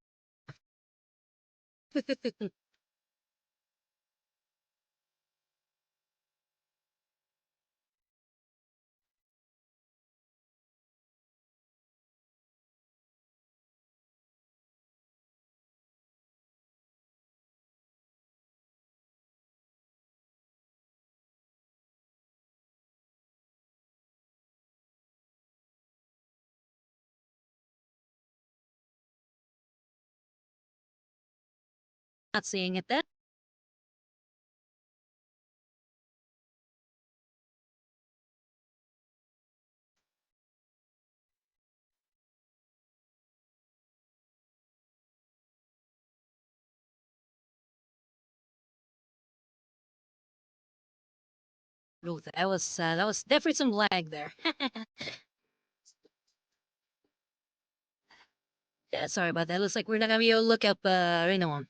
Not seeing it then. Ooh, that was definitely some lag there. Yeah, sorry about that. Looks like we're not gonna be able to look up Renamon.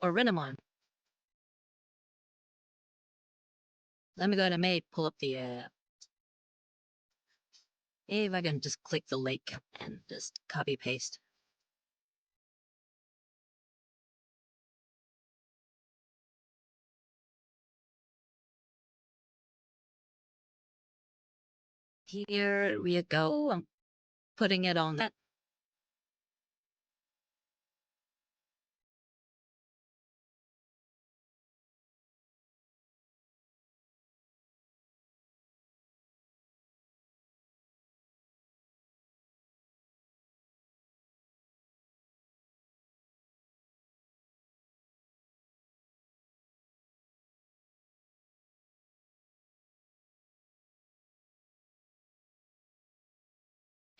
Or Renamon. Let me go ahead and maybe pull up the if I can just click the link and just copy paste. Here we go. I'm putting it on that.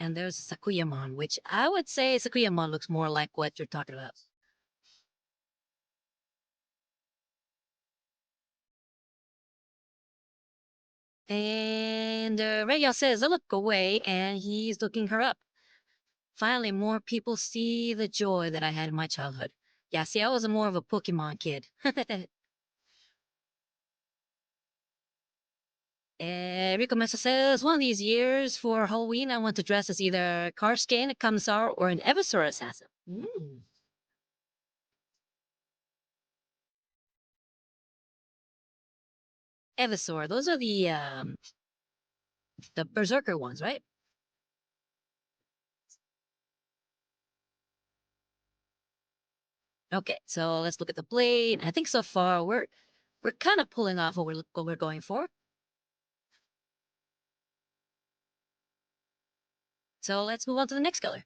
And there's Sakuyamon, which I would say Sakuyamon looks more like what you're talking about. And Reya says, look away, and he's looking her up. Finally, more people see the joy that I had in my childhood. Yeah, see, I was more of a Pokemon kid. Rico Mesa says, one of these years for Halloween, I want to dress as either Karsuke, a Commissar, or an Evisor assassin. Evisor, those are the Berserker ones, right? Okay, so let's look at the blade. I think so far we're kind of pulling off what we're going for. So let's move on to the next color.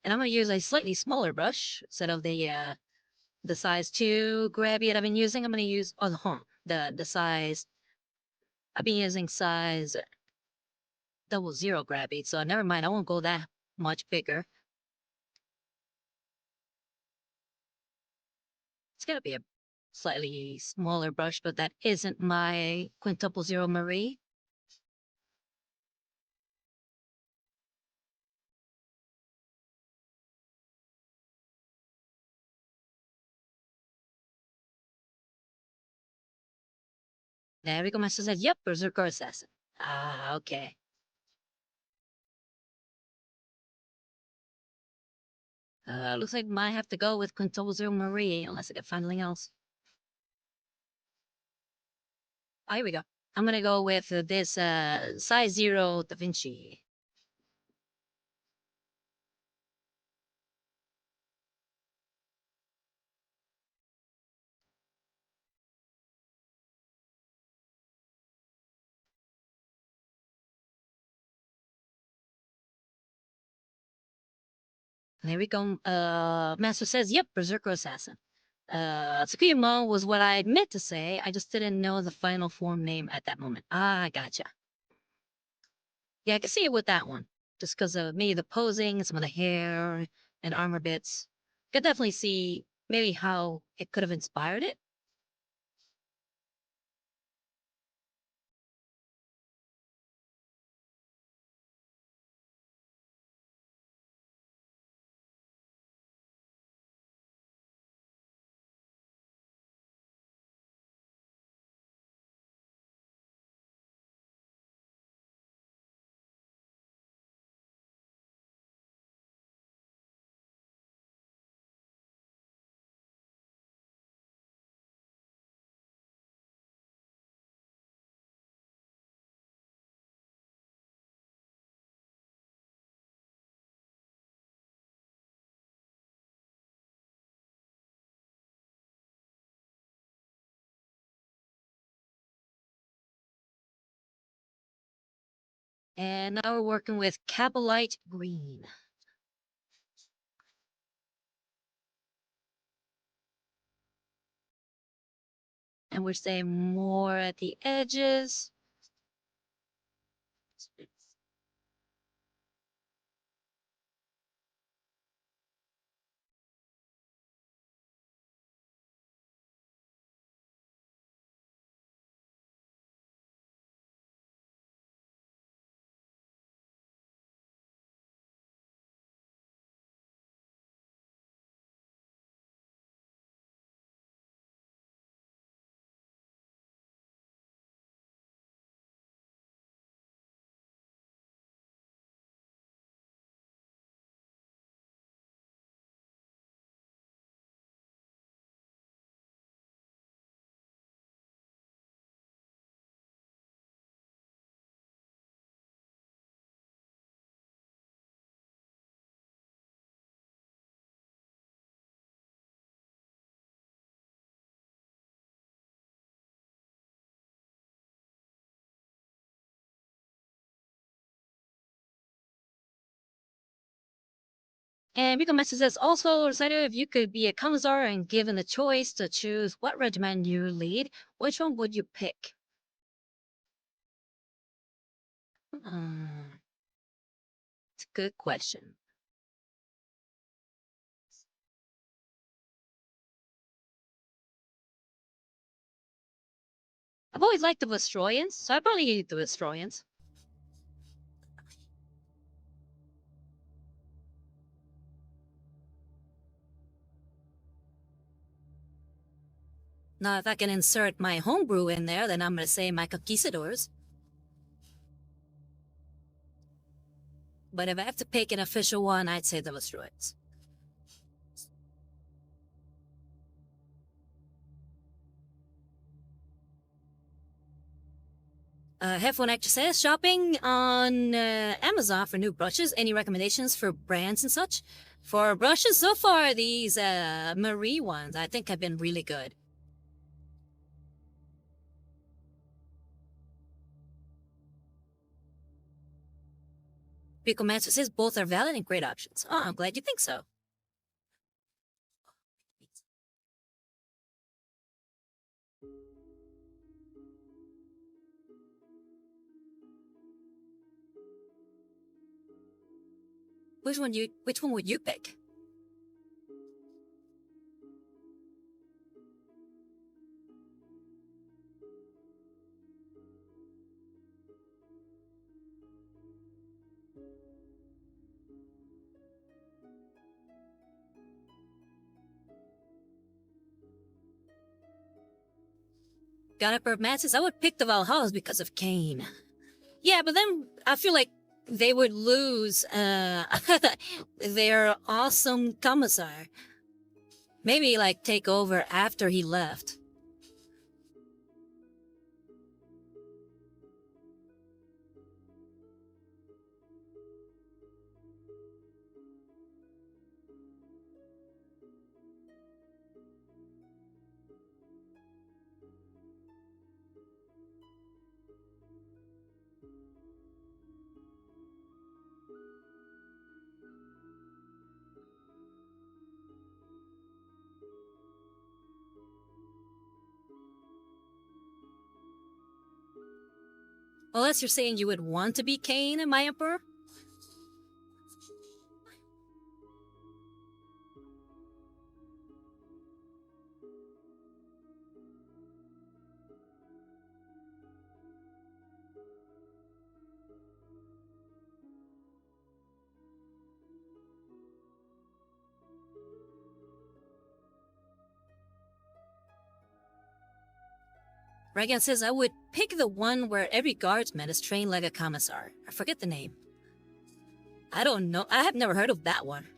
And I'm gonna use a slightly smaller brush instead of the size 2 grabby that I've been using. I'm gonna use the size I've been using size 00 grabby. So never mind, I won't go that much bigger. It's gonna be a slightly smaller brush, but that isn't my quintuple zero Marie. There we go. Master said, yep, Berserker Assassin. Ah, okay. Looks like I might have to go with quintuple zero Marie unless I can find anything else. Oh, here we go. I'm gonna go with this size 0 Da Vinci. There we go. Master says, yep, Berserker Assassin. Tsukuyama was what I meant to say. I just didn't know the final form name at that moment. Ah, gotcha. Yeah, I can see it with that one. Just because of maybe the posing, some of the hair and armor bits. Could definitely see maybe how it could have inspired it. And now we're working with Capelite Green. And we're staying more at the edges. And Miko Messi says, also, Rosado, if you could be a commissar and given the choice to choose what regiment you lead, which one would you pick? It's a good question. I've always liked the Vestroyans, so I'd probably eat the Vestroyans. Now, if I can insert my homebrew in there, then I'm going to say my conquistadors. But if I have to pick an official one, I'd say the Vestroyans. Headphone Actor says, shopping on Amazon for new brushes. Any recommendations for brands and such? For brushes, so far, these Marie ones, I think have been really good. Picomancer says both are valid and great options. Oh, I'm glad you think so. Which one would you pick? Got up Mantis, I would pick the Valhallas because of Kane. Yeah, but then I feel like they would lose their awesome commissar. Maybe like take over after he left. Unless you're saying you would want to be Cain, my emperor? Regan says I would pick the one where every guardsman is trained like a commissar. I forget the name. I don't know. I have never heard of that one.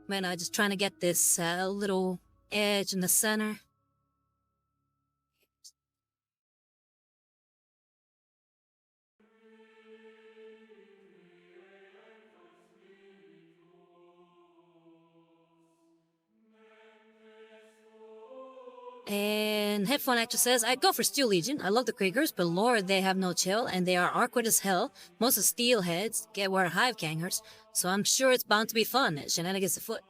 Man, I'm just trying to get this little edge in the center. And Headphone Actor says, I'd go for Steel Legion. I love the Kriegers, but Lord, they have no chill, and they are awkward as hell. Most of Steelheads get wear hive gangers, so I'm sure it's bound to be fun. Shenanigans afoot.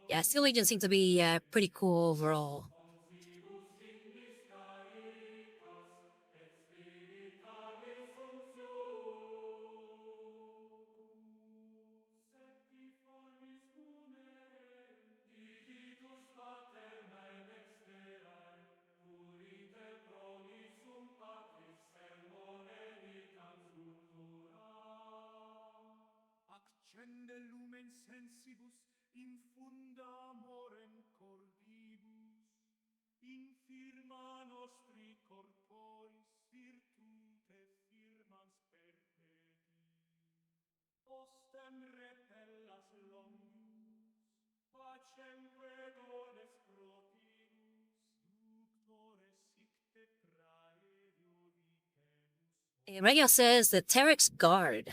Yeah, Steel Legion seems to be pretty cool overall. Accende lumen sensibus infunda amorem cordibus, infirma nostri corporis virtute firmans perpeti. Ostem repellas longus, pacemque dones propibus, ductores icte praedio dicemus. Regia says the Terex Guard.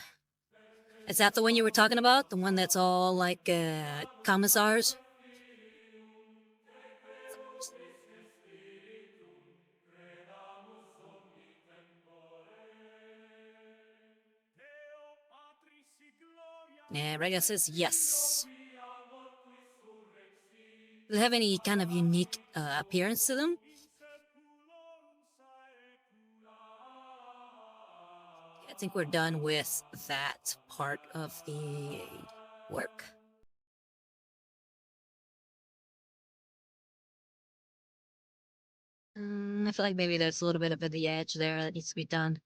Is that the one you were talking about? The one that's all like commissars? Yeah, Regia says yes. Do they have any kind of unique appearance to them? I think we're done with that part of the work. I feel like maybe there's a little bit of the edge there that needs to be done.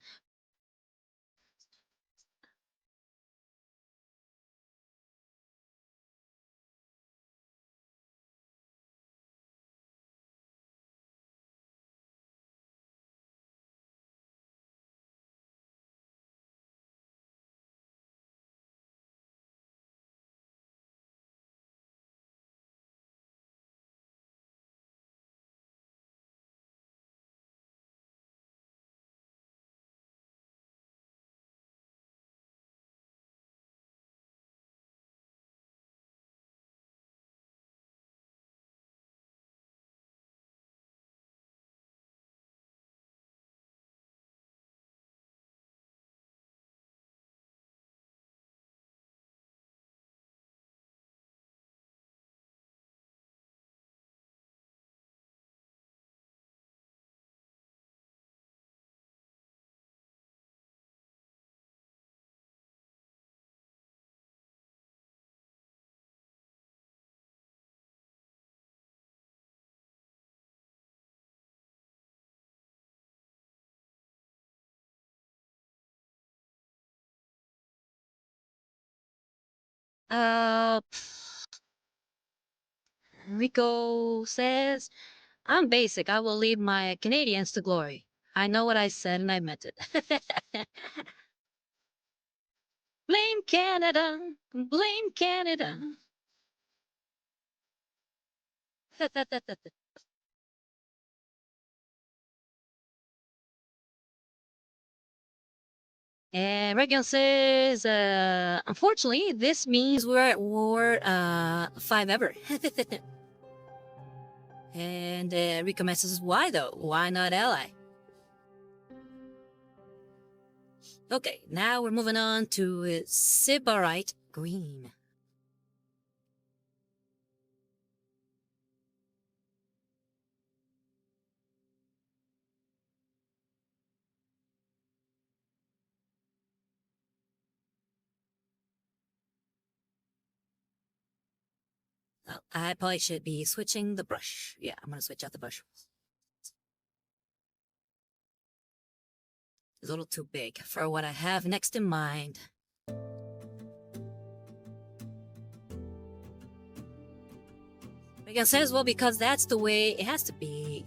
Uh, Rico says, I'm basic. I will leave my Canadians to glory. I know what I said and I meant it. Blame Canada. Blame Canada. And Regan says, unfortunately, this means we're at war 5 ever. And Rico says, why though? Why not ally? Okay, now we're moving on to Sybarite Green. Well, I probably should be switching the brush. Yeah, I'm gonna switch out the brush. It's a little too big for what I have next in mind. Regan says, well, because that's the way it has to be.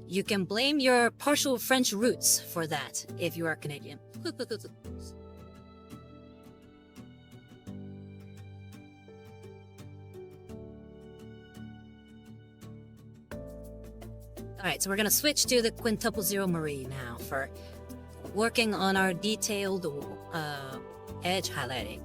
You can blame your partial French roots for that if you are Canadian. Alright, so we're gonna switch to the quintuple zero Marie now for working on our detailed edge highlighting.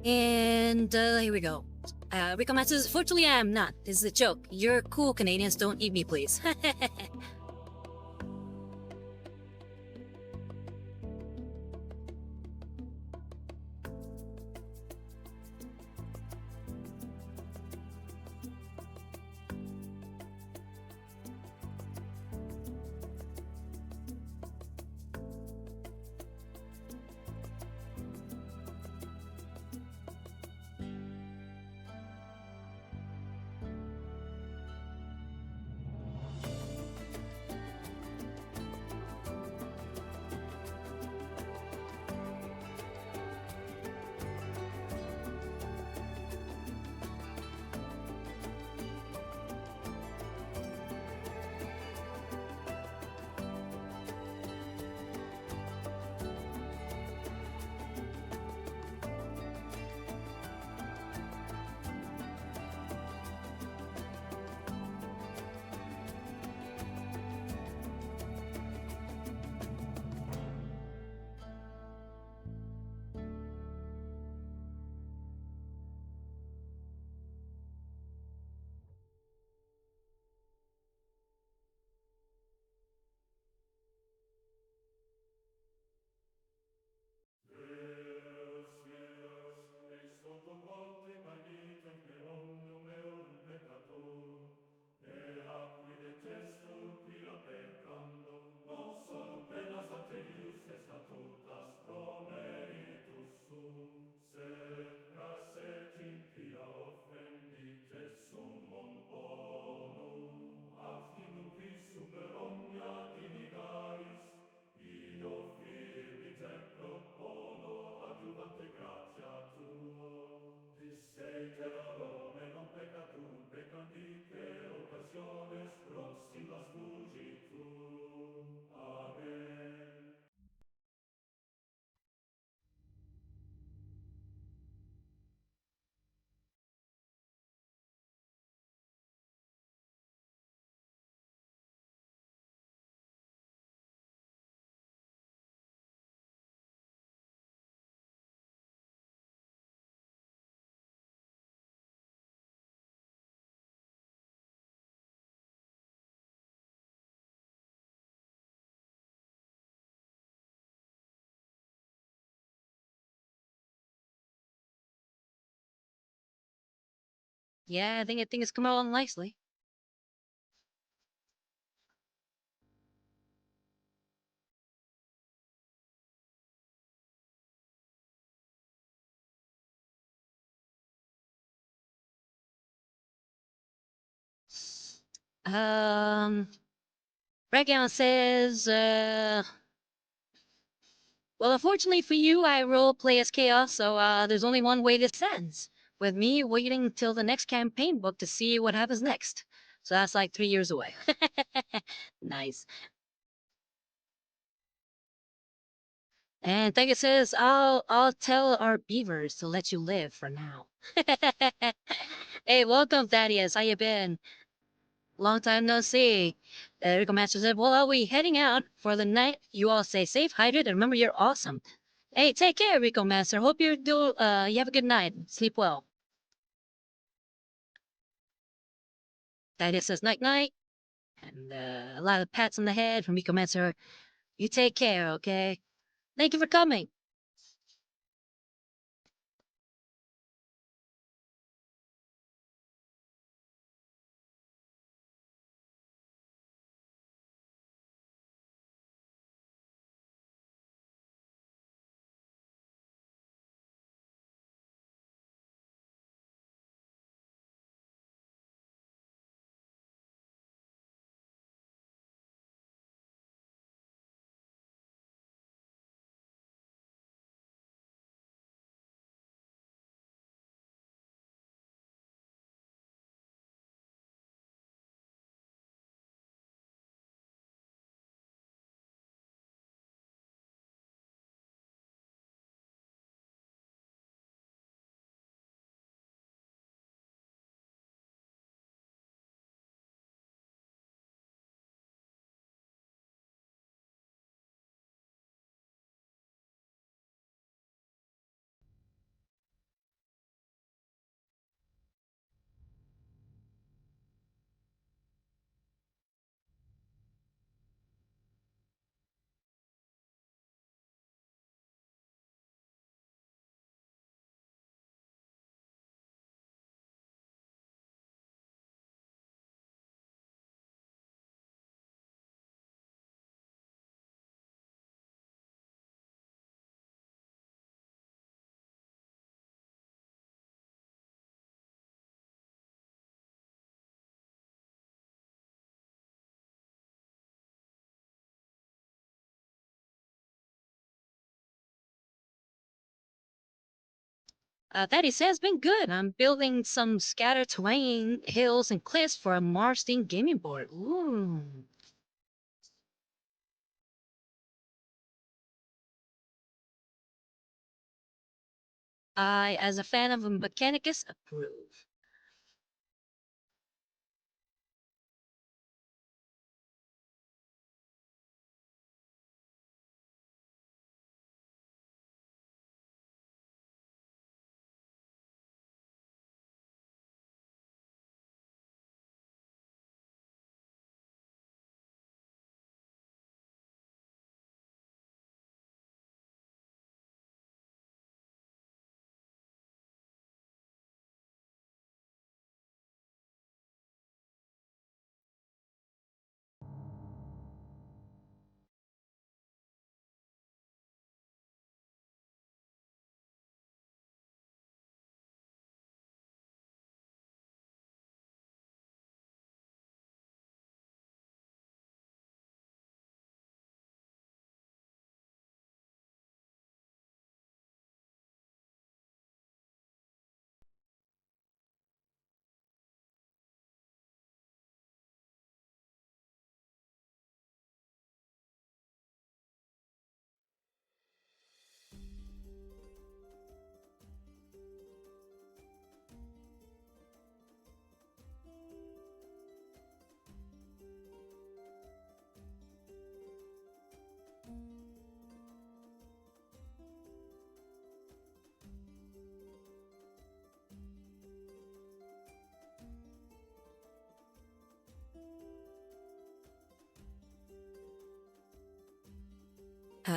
And here we go. Rico says, fortunately I am not. This is a joke. You're cool Canadians, don't eat me please. Yeah, I think it's come along nicely. Um, Breakdown says, well, unfortunately for you, I role play as Chaos, so there's only one way this ends. With me waiting till the next campaign book to see what happens next. So that's like 3 years away. Nice. And Thega says, I'll tell our beavers to let you live for now. Hey, welcome, Thaddeus. How you been? Long time no see. Rico Master said, well, are we heading out for the night? You all stay safe, hydrated, and remember you're awesome. Hey, take care, Rico Master. Hope you have a good night. Sleep well. Thaddeus says night night. And a lot of pats on the head from Rico Master. You take care, okay? Thank you for coming. That he says been good. I'm building some scattered terrain, hills, and cliffs for a Marsden gaming board. Ooh. I, as a fan of a Mechanicus, approve.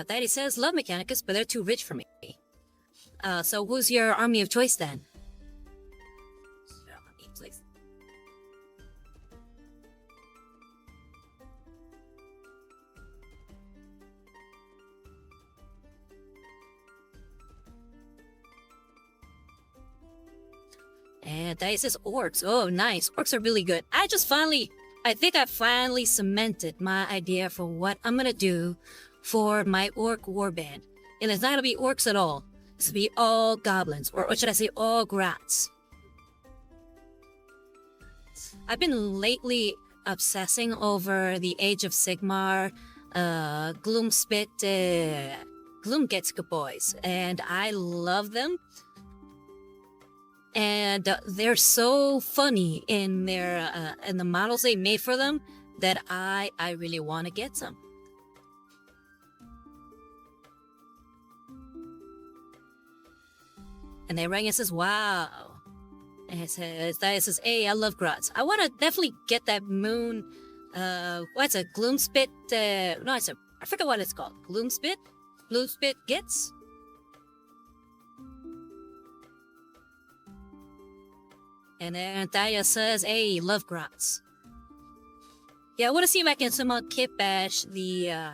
That he says love Mechanicus, but they're too rich for me. So who's your army of choice then? And that says orcs. Oh, nice. Orcs are really good. I think I finally cemented my idea for what I'm gonna do for my orc warband. And it's not gonna be orcs at all. It's gonna be all goblins, or should I say all grats. I've been lately obsessing over the Age of Sigmar, Gloomspit, Gloomgetska boys, and I love them. And they're so funny in the models they made for them that I really want to get some. And then Reagan says, "Wow." And it says, "Hey, I love Grots. I want to definitely get that moon. What's a Gloomspit? No, I forget what it's called. Gloomspit gets." And then Thaya says, "Hey, love Grots." Yeah, I want to see if I can somehow kit bash the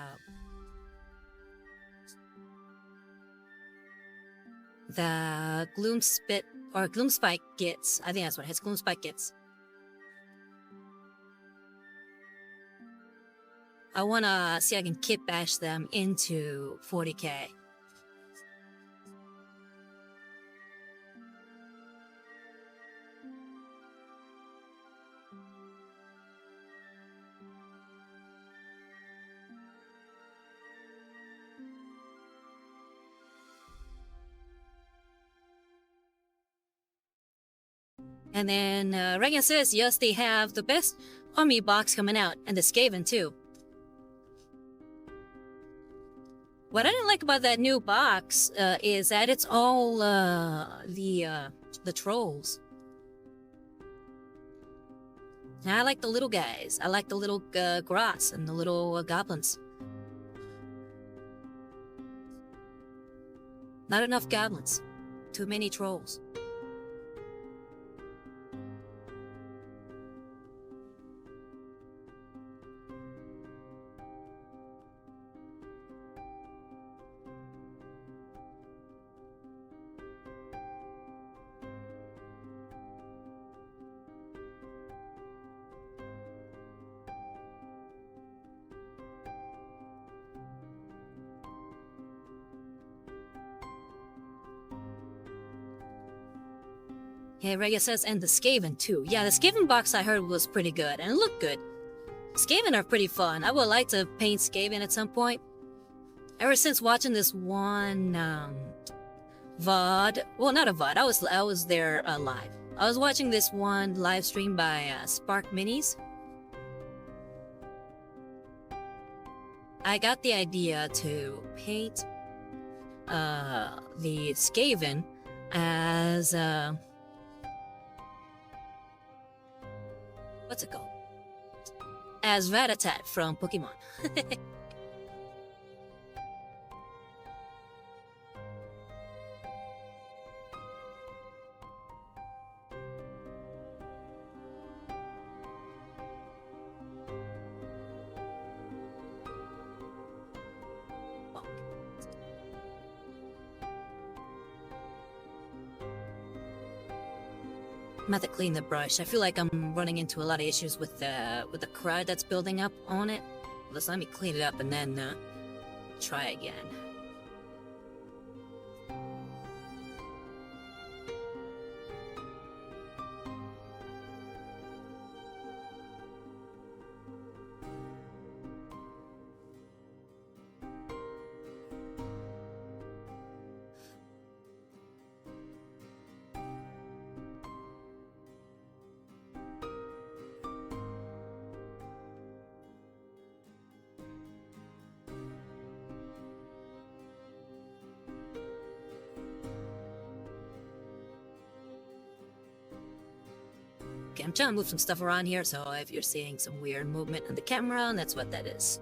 Gloomspit or Gloomspike gets. I think that's what it is. Gloomspike gets. I want to see if I can kit bash them into 40k. And then Reagan says, yes, they have the best army box coming out, and the Skaven too. What I didn't like about that new box is that it's all the trolls. And I like the little guys. I like the little grots and the little goblins. Not enough goblins. Too many trolls. Yeah, Rega says, and the Skaven too. Yeah, the Skaven box I heard was pretty good, and it looked good. Skaven are pretty fun. I would like to paint Skaven at some point. Ever since watching this one VOD, well, not a VOD, I was there live. I was watching this one live stream by Spark Minis. I got the idea to paint the Skaven as what's it called? As Rattata from Pokemon. I'm about to clean the brush. I feel like I'm running into a lot of issues with the crud that's building up on it. Let's let me clean it up and then try again. Okay, I'm trying to move some stuff around here, so if you're seeing some weird movement on the camera, that's what that is.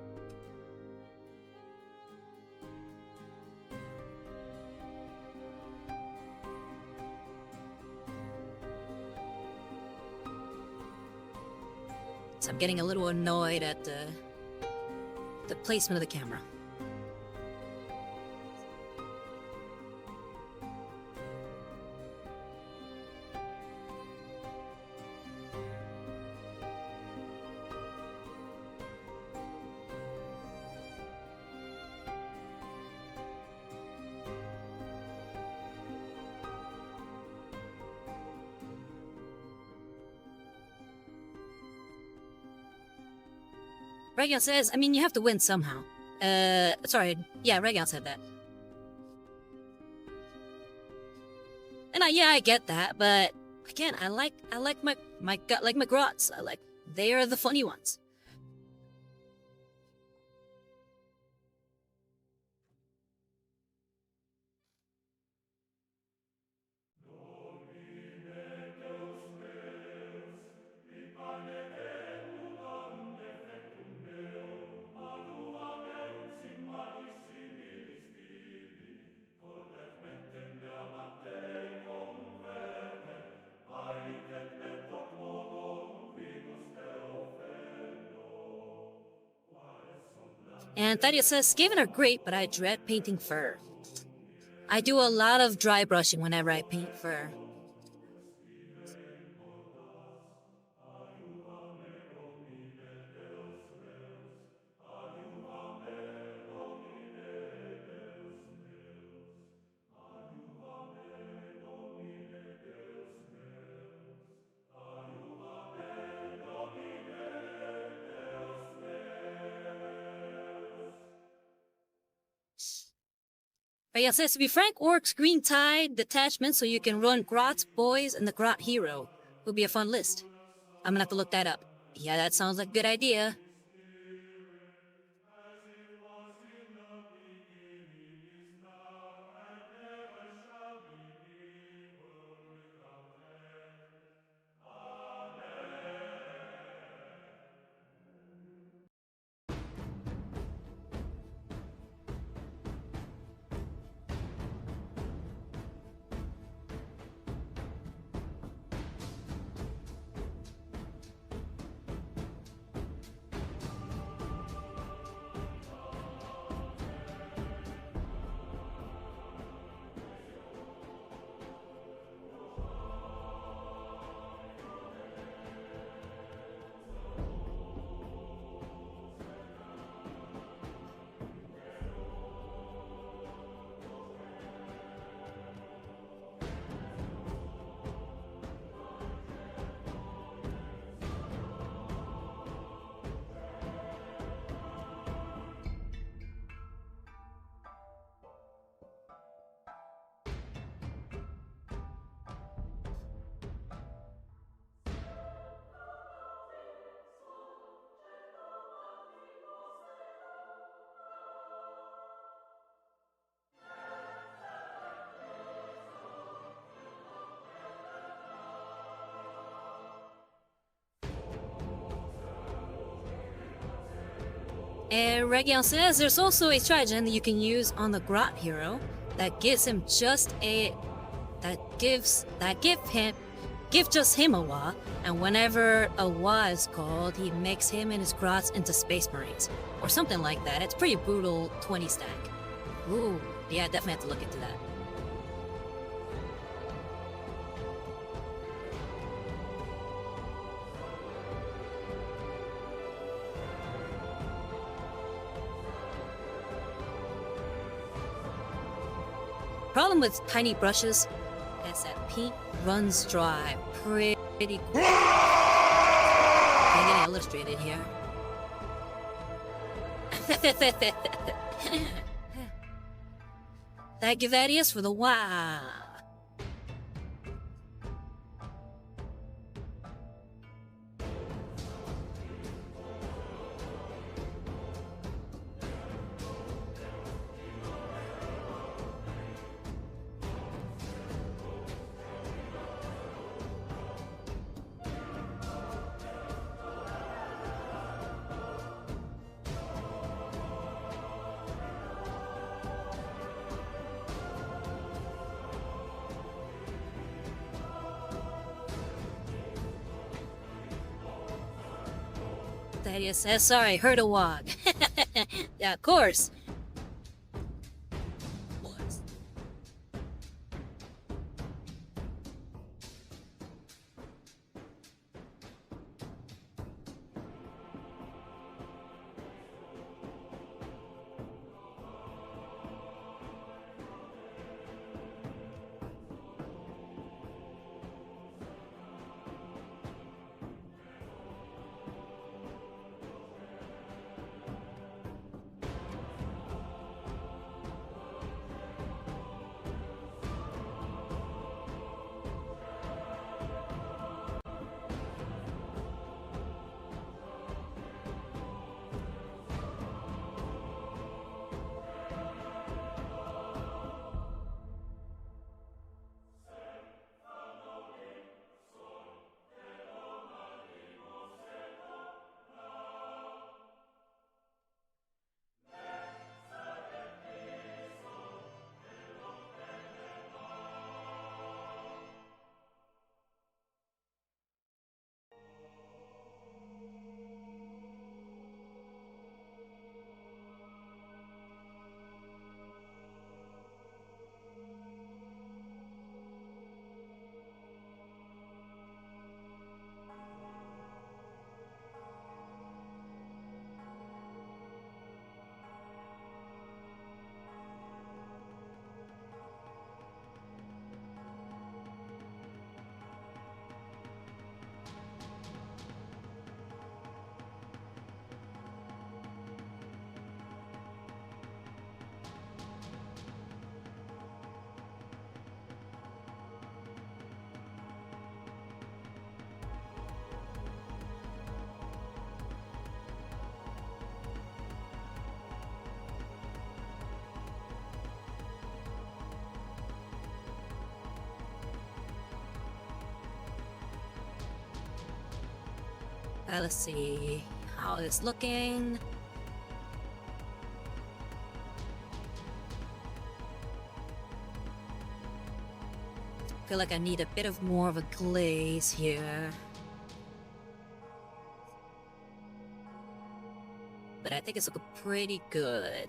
So I'm getting a little annoyed at the placement of the camera. Regan says, I mean, you have to win somehow. Sorry. Yeah, Regan said that. And yeah, I get that, but again, I like my gut, like my grots. They are the funny ones. And Thaddeus says, Skaven are great, but I dread painting fur. I do a lot of dry brushing whenever I paint fur. But yeah, says to be frank, orcs, green tide, detachment, so you can run grots, boys, and the grot hero. Would be a fun list. I'm gonna have to look that up. Yeah, that sounds like a good idea. And Region says there's also a stratagem that you can use on the grot hero that gives him just a give just him a wa, and whenever a wa is called, he makes him and his grots into space marines or something like that. It's pretty brutal 20 stack. Ooh, yeah, definitely have to look into that. Problem with tiny brushes is that paint runs dry pretty quick. I'm getting illustrated here. Thank you, Thaddeus, for the wow. Thaddeus says, sorry, heard a wog. Yeah, of course. Let's see how it's looking. Feel like I need a bit of more of a glaze here. But I think it's looking pretty good.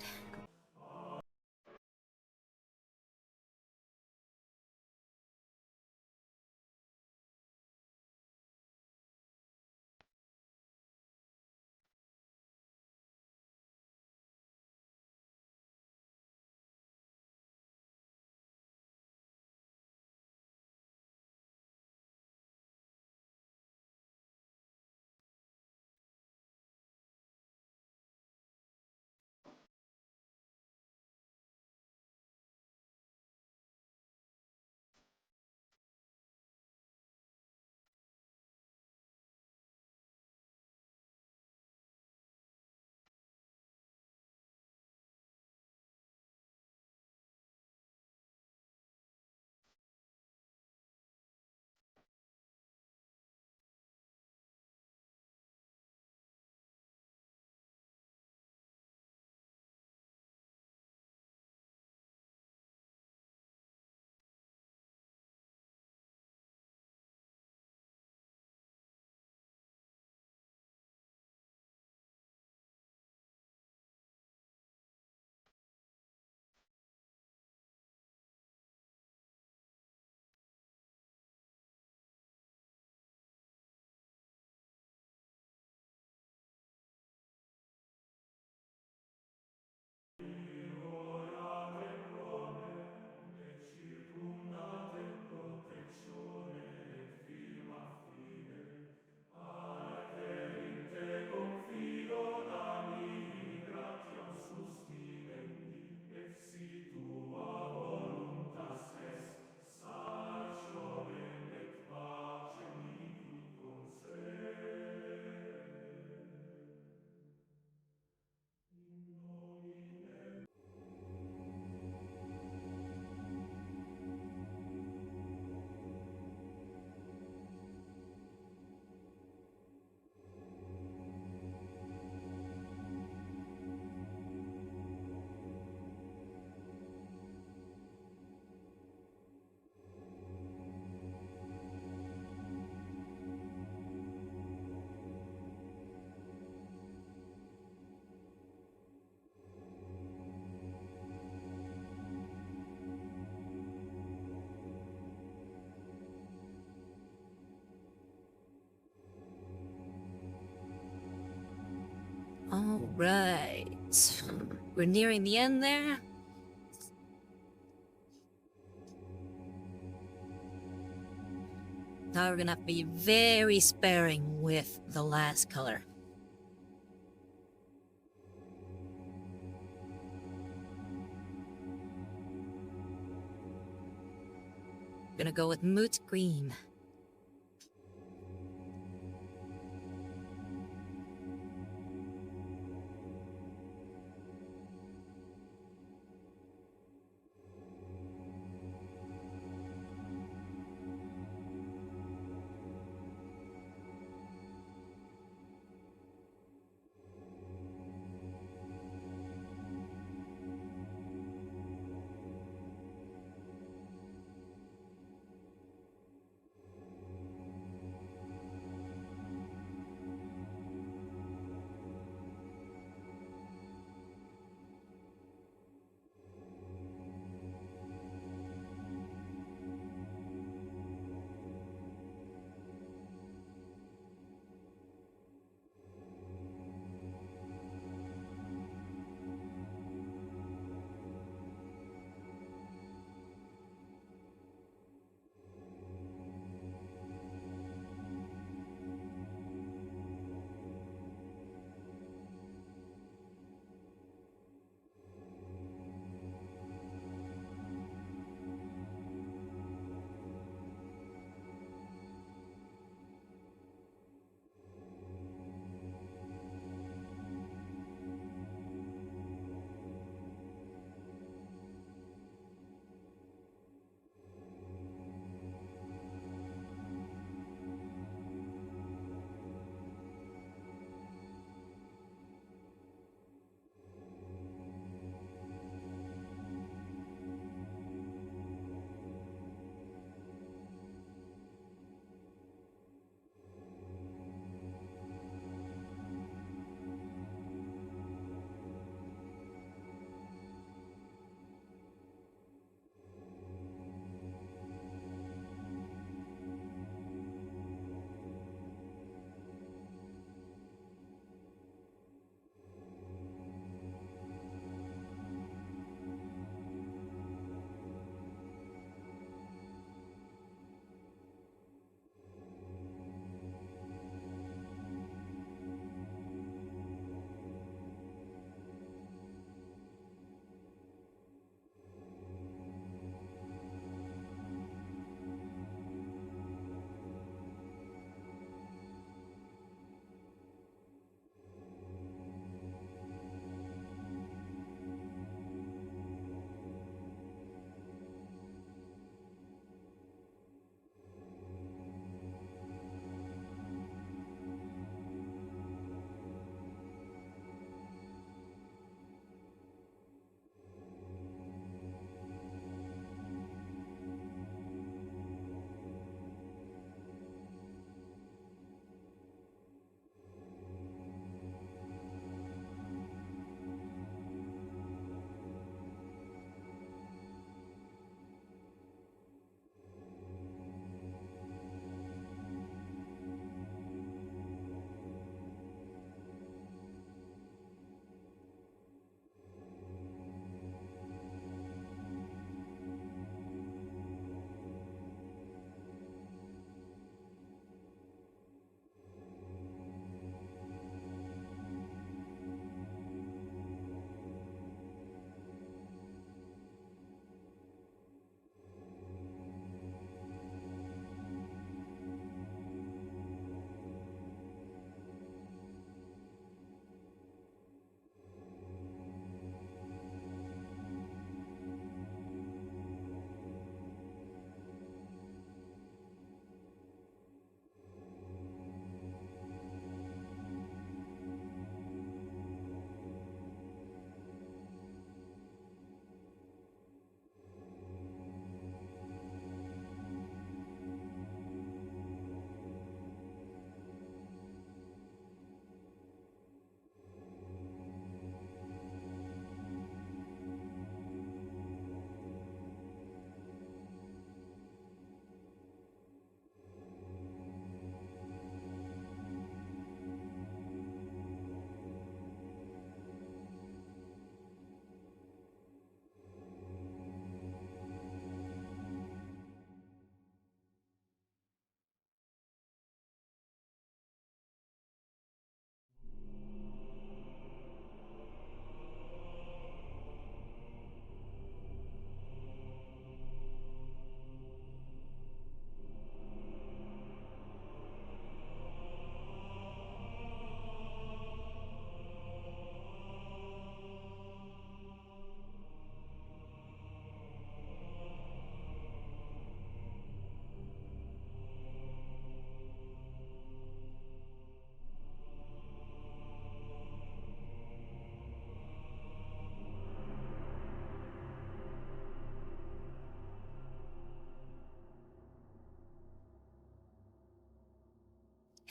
Alright. We're nearing the end there. Now we're gonna have to be very sparing with the last color. Gonna go with Moot Green.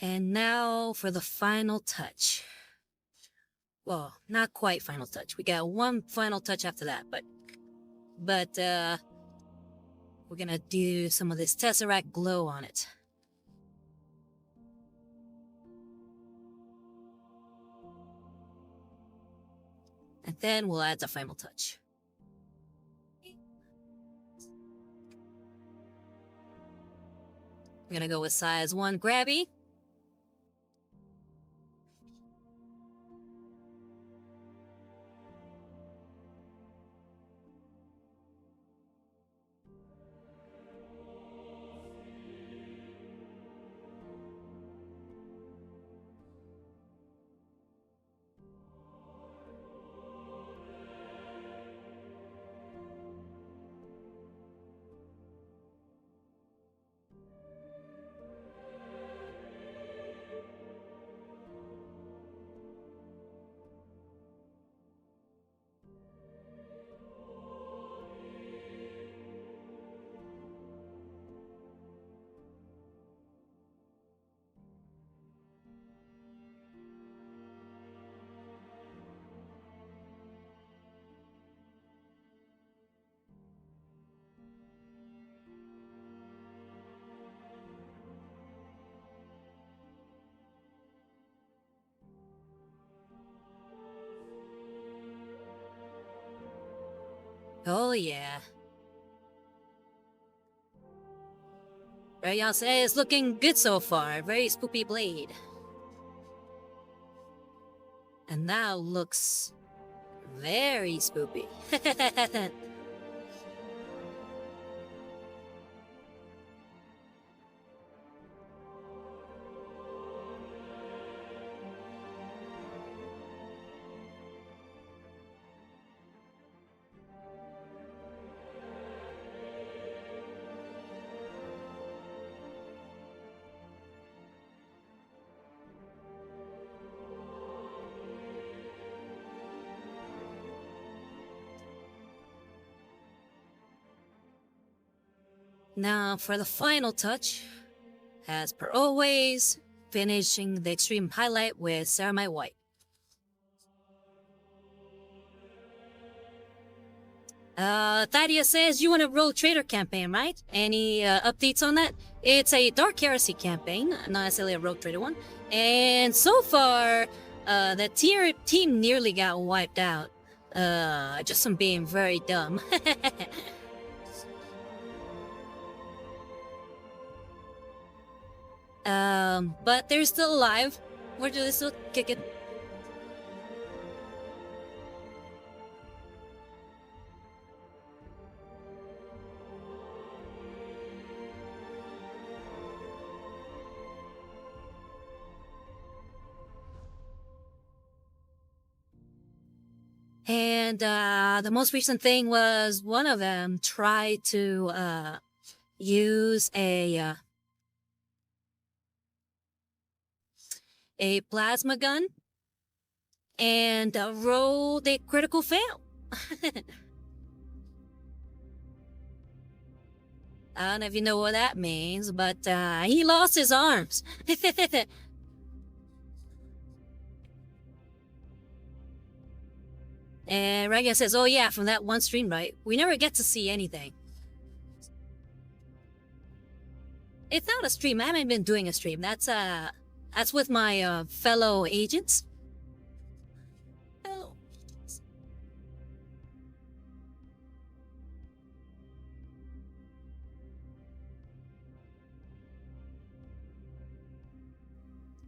And now for the final touch. Well, not quite final touch. We got one final touch after that, but we're gonna do some of this Tesseract glow on it. And then we'll add the final touch. I'm gonna go with size 1 grabby. Oh yeah. Very awesome. It's looking good so far. Very spoopy blade. And now looks very spoopy. Now for the final touch, as per always, finishing the extreme highlight with Ceramite White. Thaddeus says you want a Rogue Trader campaign, right? Any updates on that? It's a Dark Heresy campaign, not necessarily a Rogue Trader one. And so far, the team nearly got wiped out. Just from being very dumb. But they're still alive. We're just still kicking. And the most recent thing was one of them tried to use a plasma gun and rolled a critical fail. I don't know if you know what that means, but he lost his arms. And Regan says, oh yeah, from that one stream, right? We never get to see anything. It's not a stream. I haven't been doing a stream. That's with my fellow agents. Fellow agents.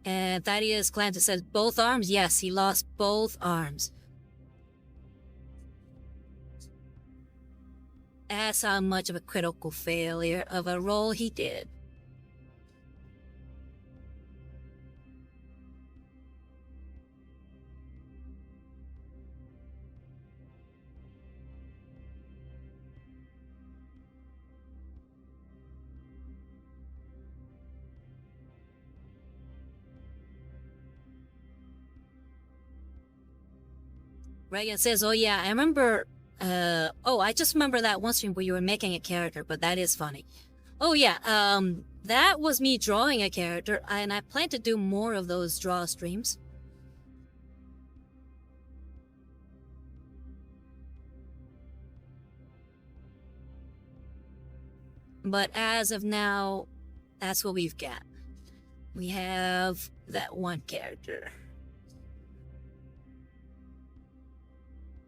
And Thaddeus Clanton says, both arms? Yes, he lost both arms. That's how much of a critical failure of a roll he did. Reagan says, oh yeah, I remember, I just remember that one stream where you were making a character, but that is funny. Oh yeah, that was me drawing a character, and I plan to do more of those draw streams. But as of now, that's what we've got. We have that one character.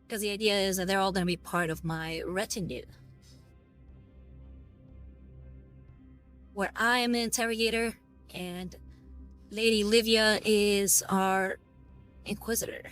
Because the idea is that they're all going to be part of my retinue. Where I am an interrogator, and Lady Livia is our inquisitor.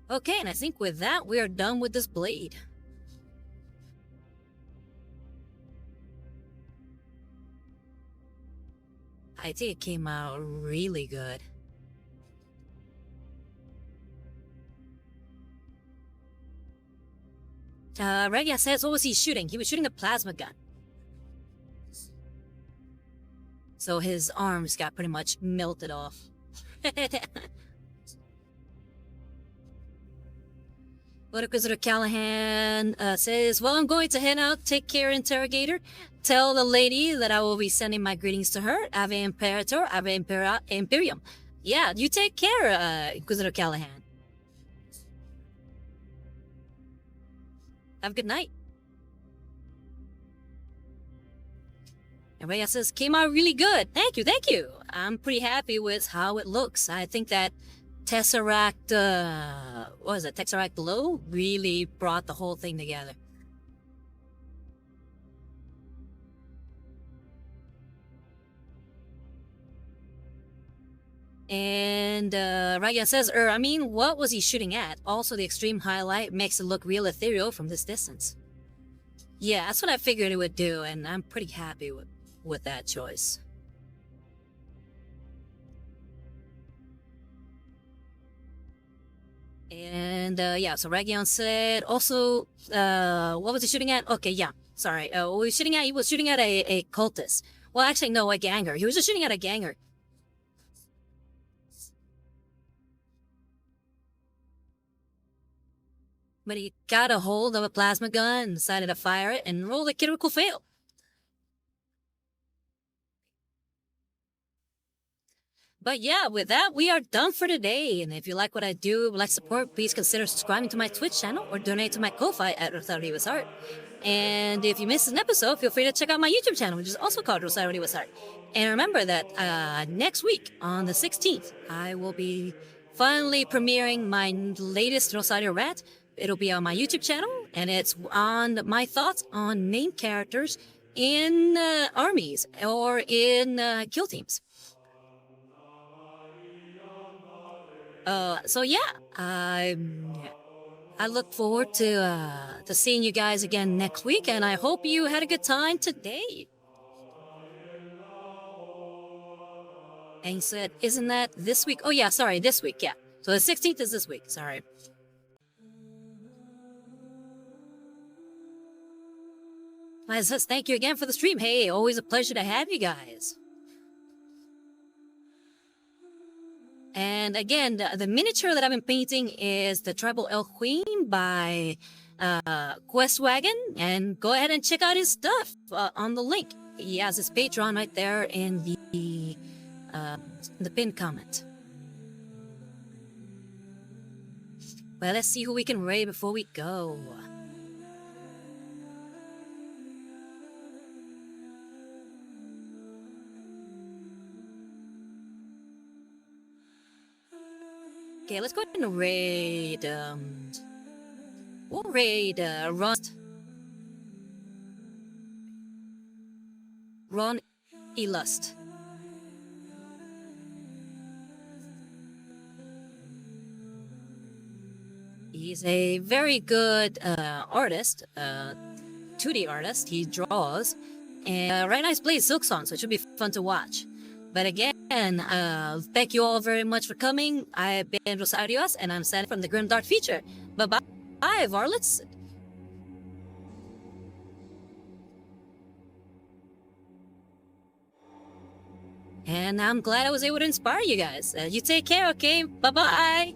Okay, and I think with that, we are done with this blade. I think it came out really good. Regia says, what was he shooting? He was shooting a plasma gun. So his arms got pretty much melted off. But Inquisitor Callahan says, well, I'm going to head out. Take care, Interrogator. Tell the lady that I will be sending my greetings to her. Ave Imperator, Ave Imperium. Yeah, you take care, Inquisitor Callahan. Have a good night. And Rhea says, came out really good. Thank you, thank you. I'm pretty happy with how it looks. I think that Tesseract, what was it, Tesseract Glow really brought the whole thing together. And Ryan says, I mean, what was he shooting at? Also, the extreme highlight makes it look real ethereal from this distance. Yeah, that's what I figured it would do, and I'm pretty happy with that choice. And yeah, so Ragion said also, what was he shooting at? Okay, yeah, sorry. What was he shooting at? He was shooting at a cultist. Well, actually, no, a ganger. He was just shooting at a ganger. But he got a hold of a plasma gun and decided to fire it and rolled a critical fail. But yeah, with that, we are done for today. And if you like what I do, would like support, please consider subscribing to my Twitch channel or donate to my Ko-Fi at Rosario with Art. And if you missed an episode, feel free to check out my YouTube channel, which is also called Rosario with Art. And remember that next week, on the 16th, I will be finally premiering my latest Rosario Rat. It'll be on my YouTube channel, and it's on my thoughts on main characters in armies or in kill teams. So yeah, I look forward to seeing you guys again next week, and I hope you had a good time today. And he said, isn't that this week? Oh yeah, sorry, this week, yeah. So the 16th is this week, sorry. I says, thank you again for the stream. Hey, always a pleasure to have you guys. And again, the miniature that I've been painting is the Tribal Elf Queen by Quest Wagon. And go ahead and check out his stuff on the link. He has his Patreon right there in the pinned comment. Well, let's see who we can raid before we go. Okay, let's go ahead and raid, we'll raid, Ron Elust. He's a very good, artist, 2D artist. He draws. And right now he's playing Silksong, so it should be fun to watch. But again, thank you all very much for coming. I've been Rosarios, and I'm Sandy from the Grimdark feature. Bye-bye. Bye, varlets. And I'm glad I was able to inspire you guys. You take care, okay? Bye-bye.